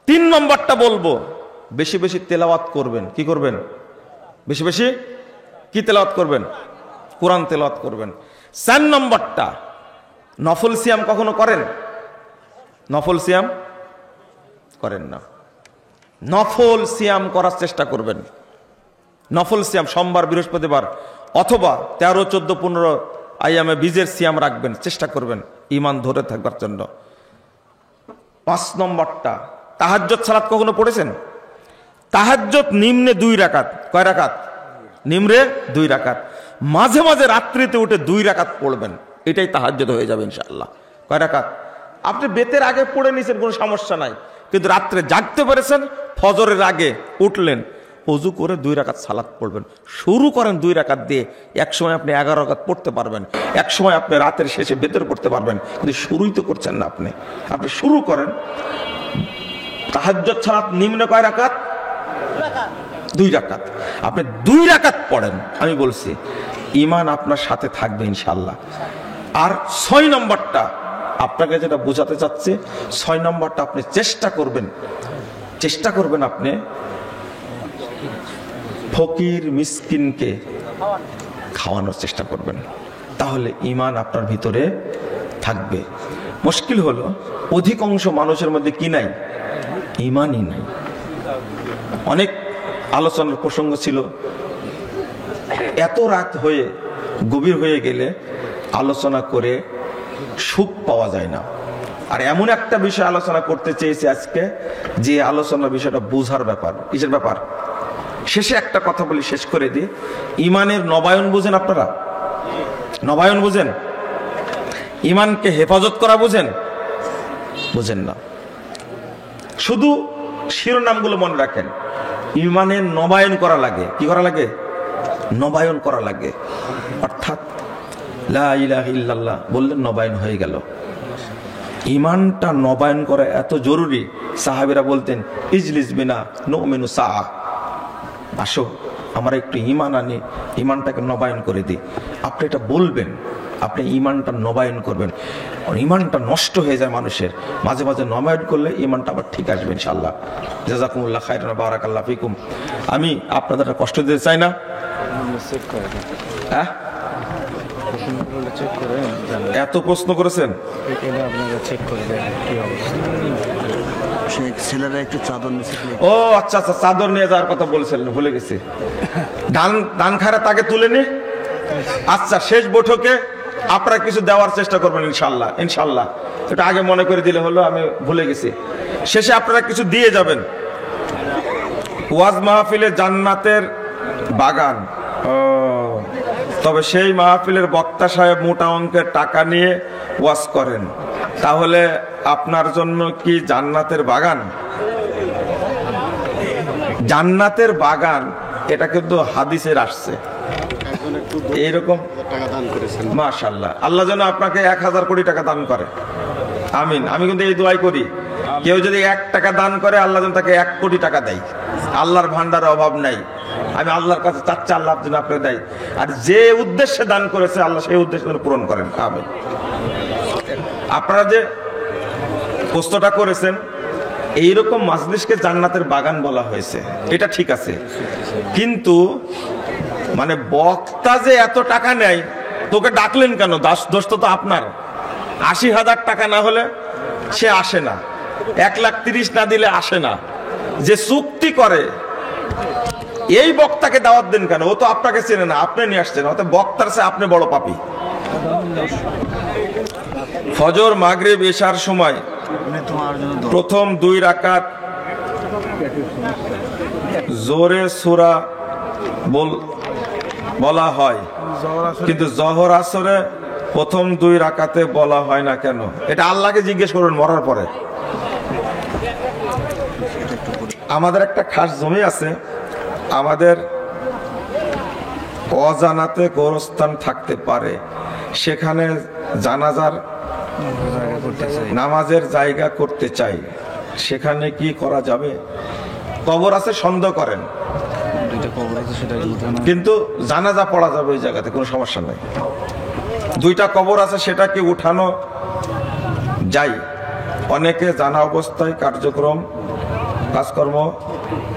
3 নম্বরটা বলবো, বেশি বেশি তেলাওয়াত করবেন। কি করবেন? বেশি বেশি কি তেলাওয়াত করবেন? কোরআন তেলাওয়াত করবেন। 4 নম্বরটা, নফল সিয়াম কখনো করেন? নফল সিয়াম করেন না। নফল সিয়াম করার চেষ্টা করবেন। নফল সিয়াম সোমবার, বৃহস্পতিবার অথবা 13, 14, 15 আইয়ামে বীজের সিয়াম রাখবেন, চেষ্টা করবেন ঈমান ধরে থাকবার জন্য। 5 নম্বরটা, তাহাজ্জুদ সালাত কখনো পড়েছেন? তাহাজ্জুদ নিম্নে 2 রাকাত। কয় রাকাত? নিম্নে 2 রাকাত। মাঝে মাঝে রাত্রিতে উঠে 2 রাকাত পড়বেন, এটাই তাহাজ্জুদ হয়ে যাবে ইনশাআল্লাহ। কয় রাকাত? আপনি বেতের আগে পড়ে নিয়েছেন, কোনো সমস্যা নাই, কিন্তু রাত্রে জাগতে পেরেছেন, ফজরের আগে উঠলেন, ওযু করে 2 রাকাত সালাত পড়বেন। শুরু করেন 2 রাকাত দিয়ে, এক সময় আপনি 11 রাকাত পড়তে পারবেন, এক সময় আপনি রাতের শেষে বেতের পড়তে পারবেন, কিন্তু শুরুই তো করছেন না আপনি। আপনি শুরু করেন। তাহাজ্জুদ সালাত নিম্নে কয় রাকাত? 2 রাকাত। আপনি 2 রাকাত পড়েন, আমি বলছি ঈমান আপনার সাথে থাকবে ইনশাআল্লাহ। আর 6 নম্বরটা আপনাকে যেটা বোঝাতে চাচ্ছে, 6 নম্বরটা আপনি চেষ্টা করবেন আপনি ফকির মিসকিনকে খাওয়ানোর চেষ্টা করবেন, তাহলে ঈমান আপনার ভিতরে থাকবে। মুশকিল হলো অধিকাংশ মানুষের মধ্যে কি নাই? ঈমানই নাই। অনেক আলোচনার প্রসঙ্গ ছিল, এত রাত হয়ে গভীর হয়ে গেলে আলোচনা করে সুখ পাওয়া যায় না। আর এমন একটা বিষয় আলোচনা করতে চেয়েছি আজকে, যে আলোচনার বিষয়টা বোঝার ব্যাপার। কিসের ব্যাপার? শেষে একটা কথা বলি, শেষ করে দিই। ঈমানের নবায়ন বুঝেন আপনারা? নবায়ন বুঝেন? ঈমানকে হেফাজত করা বুঝেন? বুঝেন না। শুধু শিরোনামগুলো মনে রাখেন। ঈমানের নবায়ন করা লাগে। কি করা লাগে? নবায়ন করা লাগে। অর্থাৎ লা ইলাহা ইল্লাল্লাহ বললেন, নবায়ন হয়ে গেল। ঈমানটা নবায়ন করা এত জরুরি, সাহাবীরা বলতেন ইজলিস বিনা নুমিনু সাআ, আসো আমরা একটু ঈমান আনি, ঈমানটাকে নবায়ন করে দিই। আপনি এটা বলবেন, আপনি ঈমানটা নবায়ন করবেন। ঈমানটা নষ্ট হয়ে যায় মানুষের, মাঝে মাঝে নবায়ন করলে ঈমানটা আবার ঠিক আসবে ইনশাআল্লাহ। জাযাকুমুল্লাহ খাইরান, বারাকাল্লাহু ফিকুম। আমি আপনাদের কষ্ট দিতে চাই না। হ্যাঁ, এত প্রশ্ন করেছেন, ও আচ্ছা আচ্ছা, চাদর নিয়ে যাওয়ার কথা বলেছিলেন, ভুলে গেছি। ধান খারা তাকে তুলে নি। আচ্ছা, শেষ বৈঠকে আপনারা কিছু দেওয়ার চেষ্টা করবেন ইনশাআল্লাহ। ইনশাআল্লাহ এটা আগে মনে করে দিলে হলো, আমি ভুলে গেছি। শেষে আপনারা কিছু দিয়ে যাবেন। ওয়াজ মাহফিলে জান্নাতের বাগান, তবে সেই মাহফিলের বক্তা সাহেব মোটা অঙ্কের টাকা নিয়ে ওয়াজ করেন, তাহলে আপনার জন্য কি জান্নাতের বাগান? জান্নাতের বাগান এটা কিন্তু হাদিসের আসছে এইরকম। মাশাআল্লাহ, আল্লাহ যেন আপনাকে 1000 কোটি টাকা দান করে, আমিন। আমি কিন্তু এই দোয়াই করি, কেউ যদি 1 টাকা দান করে, আল্লাহ যেন তাকে 1 কোটি টাকা দেয়। আল্লাহর ভান্ডারে অভাব নাই। আমি আল্লাহর কাছে চাচ্ছি আল্লাহ যেন আপনাকে দেয়, আর যে উদ্দেশ্যে দান করেছে আল্লাহ সেই উদ্দেশ্য পূরণ করেন, আমিন। আপনারা যে প্রশ্নটা করেছেন, এইরকম মাজলিসকে জান্নাতের বাগান বলা হয়েছে, এটা ঠিক আছে, কিন্তু মানে বক্তা যে এত টাকা নেয়, তোকে ডাকলেন কেন? দোষ তো আপনার। 80,000 টাকা না হলে সে আসে না, 1,30,000 না দিলে আসে না। যে চুক্তি করে এই বক্তাকে দাওয়াত দেন কেন? ও তো আপনাকে চেনে না, আপনি নিয়ে আসছেন, অর্থাৎ বক্তার চেয়ে আপনি বড় পাপী। ফজর, মাগরিব, ইশার সময় প্রথম 2 রাকাত জোরে সূরা বলা হয়, কিন্তু জোহর আসরে প্রথম 2 রাকাতে বলা হয় না কেন? এটা আল্লাহকে জিজ্ঞেস করবেন মরার পরে। আমাদের একটা খাস জমি আছে, আমাদের অজানাতে গোরস্থান থাকতে পারে, সেখানে জানাজার নামাজের জায়গা করতে চাই, সেখানে কি করা যাবে? কবর আছে, সন্দেহ করেন, কিন্তু জানাজা পড়া যাবে ওই জায়গাতে, কোনো সমস্যা নেই। 2টা কবর আছে, সেটা কি উঠানো যায়? অনেকে জানা অবস্থায় কাজকর্ম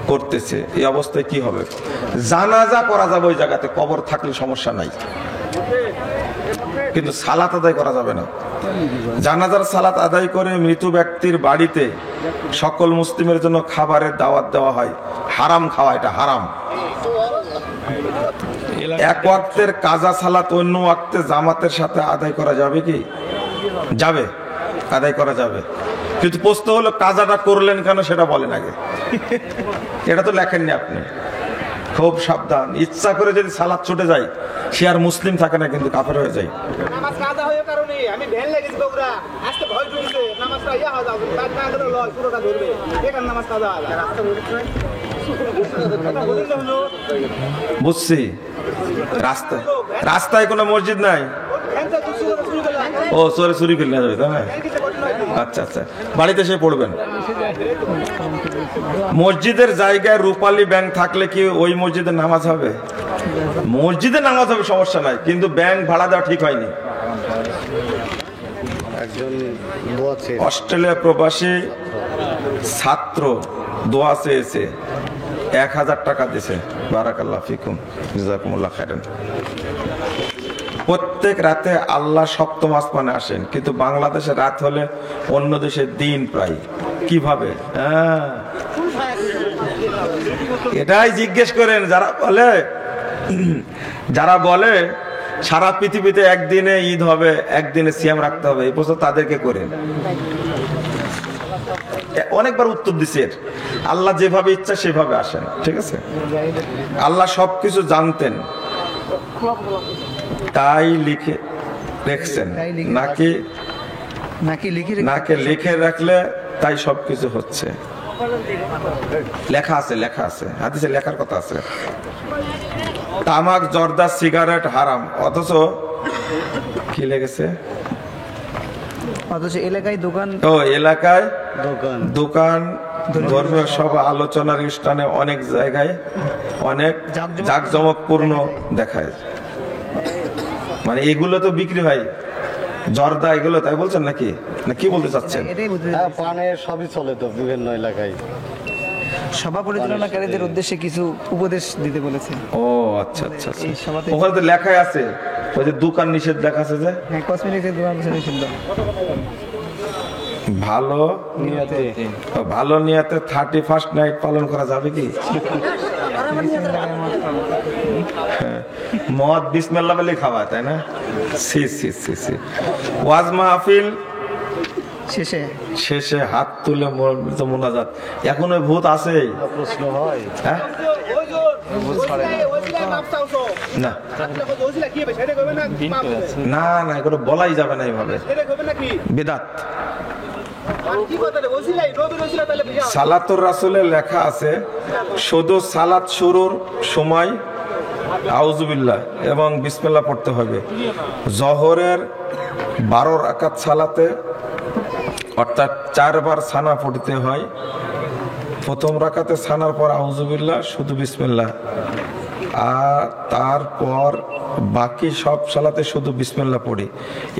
করতেছে, এই অবস্থায় কি হবে? জানাজা করা যাবে ওই জায়গাতে, কবর থাকলে সমস্যা নাই, কিন্তু সালাত আদায় করা যাবে না। জানাজার সালাত আদায় করে মৃত ব্যক্তির বাড়িতে সকল মুসলিমের জন্য খাবারের দাওয়াত দেওয়া হয়। হারাম খাওয়া, এটা হারাম। এক ওয়াক্তের কাজা সালাত অন্য ওয়াক্তে জামাতের সাথে আদায় করা যাবে কি? যাবে, আদায় করা যাবে, কিন্তু প্রশ্ন হলো কাজাটা করলেন কেন সেটা বলেন আগে। এটা তো লেখেননি আপনি। খুব সাবধান, ইচ্ছা করে যদি সালাত ছুটে যায় সে আর মুসলিম থাকে না, কিন্তু কাফের হয়ে যায়। নামাজ কাজা হয়ে কারণে আমি ভ্যান লেগেছি বগুড়া, আজকে ভয় ঢুকেছে, নামাজটা ইয়া হয়ে যাবে, তার না করে লয় পুরোটা ধরবে, এখানে নামাজ কাজা হবে। বুঝছি, রাস্তায় রাস্তায় কোনো মসজিদ নাই। ও চোরে চুরি করলে যাবে, তাই না? আচ্ছা আচ্ছা, বাড়িতে এসে পড়বেন। মসজিদের জায়গায় রূপালী ব্যাংক থাকলে কি ওই মসজিদে নামাজ হবে? মসজিদে নামাজ হবে, সমস্যা নাই, কিন্তু ব্যাংক ভাড়া দেওয়া ঠিক হয়নি। অস্ট্রেলিয়া প্রবাসী ছাত্র দোয়া চেয়েছে, 1000 টাকা দিয়েছে। বারাকাল্লাহ ফিকুম, জাযাকুমুল্লাহ খাইরান। প্রত্যেক রাতে আল্লাহ সপ্তম আসমানে আসেন, কিন্তু বাংলাদেশে রাত হলে অন্য দেশের দিন প্রায়। কিভাবে? এটাই জিজ্ঞেস করেন যারা বলে সারা পৃথিবীতে একদিনে ঈদ হবে, একদিনে সিয়াম রাখতে হবে, এই প্রশ্ন তাদেরকে করেন। অনেকবার উত্তর দিছে, আল্লাহ যেভাবে ইচ্ছা সেভাবে আসেন, ঠিক আছে? আল্লাহ সবকিছু জানতেন তাই লিখে রেখেছেন, নাকি লিখে রাখলে তাই সবকিছু হচ্ছে? লেখা আছে, হাদিসে লেখার কথা আছে। তামাক, জর্দা, সিগারেট হারাম, অথচ কি লেগেছে? অথচ এলাকায় দোকান, ধর্মীয় সভা, আলোচনার স্থানে অনেক জায়গায় অনেক জাঁকজমকপূর্ণ দেখায়। মানে এগুলো তো বিক্রি হয়, জর্দা এগুলো, তাই বলছেন নাকি? না কি বলতে চাচ্ছেন? পানের সবই চলে তো বিভিন্ন এলাকায়। সভা পরিচালনাকারীদের উদ্দেশ্যে কিছু উপদেশ দিতে বলেছে। ও আচ্ছা আচ্ছা, ওখানে তো লেখাই আছে, ওই যে দোকান নিষেধ লেখা আছে যে, হ্যাঁ, কসমেটিক্সের দোকান নিষিদ্ধ। ভালো নিয়াতে 31st নাইট পালন করা যাবে কি? মদ বিসমিল্লাহ বলে খাওয়া, তাই না? ওয়াজ মাহফিল শেষে হাত তুলে মোনাজাত, এখন ওই ভূত আছে? প্রশ্ন হয়, হ্যাঁ, না এগুলো বলাই যাবে না, এইভাবে বিদাত। সালাতুর রাসূলে লেখা আছে শুধু সালাত শুরুর সময় আউযুবিল্লাহ এবং বিসমিল্লাহ পড়তে হবে। জোহরের 12 রাকাত সালাতে অর্থাৎ 4 বার সানা পড়তে হয়। প্রথম রাকাতে সানার পর আউযুবিল্লাহ, শুধু বিসমিল্লাহ, আর তারপর বাকি সব সালাতে শুধু বিসমিল্লাহ পড়ি।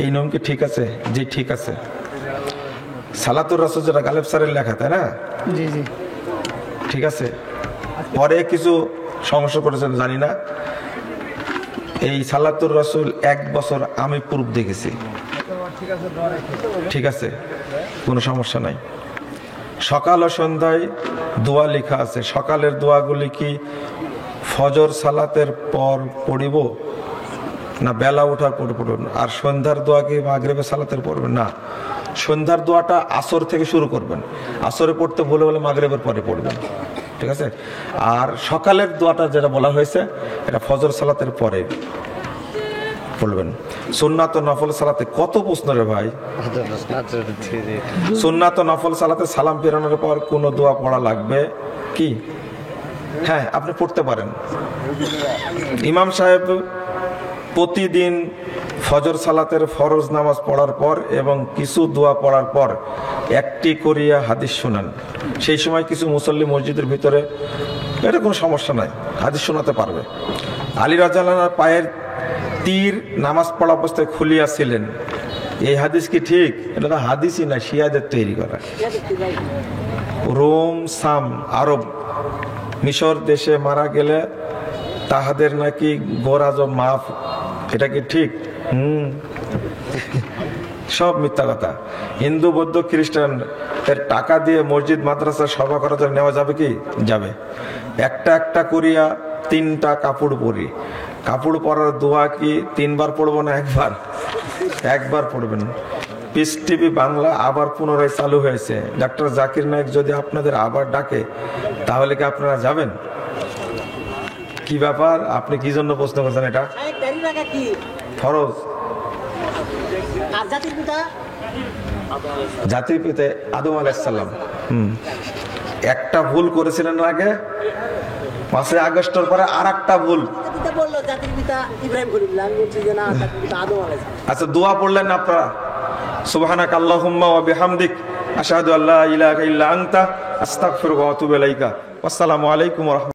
এই নিয়ম কি ঠিক আছে? জি ঠিক আছে। সালাতুর রাসূল যেটা গালেব স্যারের লেখা, তাই না? জি জি ঠিক আছে। পরে কিছু সমস্যা করেছেন জানি না। এই সালাতুর রাসূল 1 বছর আমি পূর্ব দেখেছি, ঠিক আছে, কোনো সমস্যা নাই। সকাল ও সন্ধ্যায় দোয়া লেখা আছে। সকালের দোয়াগুলি কি ফজর সালাতের পর পড়িব না বেলা ওঠার পর পড়ব? আর সন্ধ্যার দোয়া কি মাগরিবের সালাতের পড়বেন? না, সন্ধ্যার দোয়াটা আসর থেকে শুরু করবেন, আসরে পড়তে ভুলে বলে মাগরিবের পরে পড়বেন, ঠিক আছে? আর সকালের দোয়াটা যেটা বলা হয়েছে এটা ফজর সালাতের পরে পড়বেন। সুন্নাত ও নফল সালাতে কত প্রশ্ন রে ভাই। সুন্নাত ও নফল সালাতে সালাম ফেরানোর পর কোন দোয়া পড়া লাগবে কি? হ্যাঁ, আপনি পড়তে পারেন। ইমাম সাহেব প্রতিদিন ফজর সালাতের ফরজ নামাজ পড়ার পর এবং কিছু দোয়া পড়ার পর একটি করিয়া হাদিস শোনান। সেই সময় কিছু মুসল্লি মসজিদের ভিতরে, এটা কোনো সমস্যা নাই, হাদিস শোনাতে পারবে। আলী রাদিয়াল্লাহু আনহুর পায়ের তীর নামাজ পড়া অবস্থায় খুলিয়াছিলেন, এই হাদিস কি ঠিক? এটা তো হাদিসই না, শিয়াদের তৈরি করা। রোম, সাম, আরব মিশর দেশে মারা গেলে তাহাদের নাকি গোরাজ মাফ, এটা কি ঠিক? সব মিথ্যা কথা। হিন্দু বৌদ্ধ খ্রিস্টান এর টাকা দিয়ে মসজিদ মাদ্রাসা সভা করাতে নেওয়া যাবে কি? যাবে। একটা একটা করিয়া 3টা কাপড় পরি। কাপড় পরার দোয়া কি 3বার পড়বো না একবার পড়বেন। পিস টিভি বাংলা আবার পুনরায় চালু হয়েছে। ডক্টর জাকির নায়েক যদি আপনাদের আবার ডাকে তাহলে কি আপনারা যাবেন? কি ব্যাপার, আপনি কি জন্য প্রশ্ন করছেন? এটা ফরজ। জাতির পিতা আদম আলাইহিস সালাম একটা ভুল করেছিলেন আগে, 5 আগস্টের পরে আরেকটা ভুল। আচ্ছা, দোয়া পড়লেন আপনারা, সুবহানাক আল্লাহুম্মা ওয়া বিহামদিক আশহাদু আল্লা ইলাহা ইল্লা আনতা আস্তাগফিরুকা ওয়া আতুবু ইলাইকা। আসসালামু আলাইকুম ওয়া রাহমাতুল্লাহ।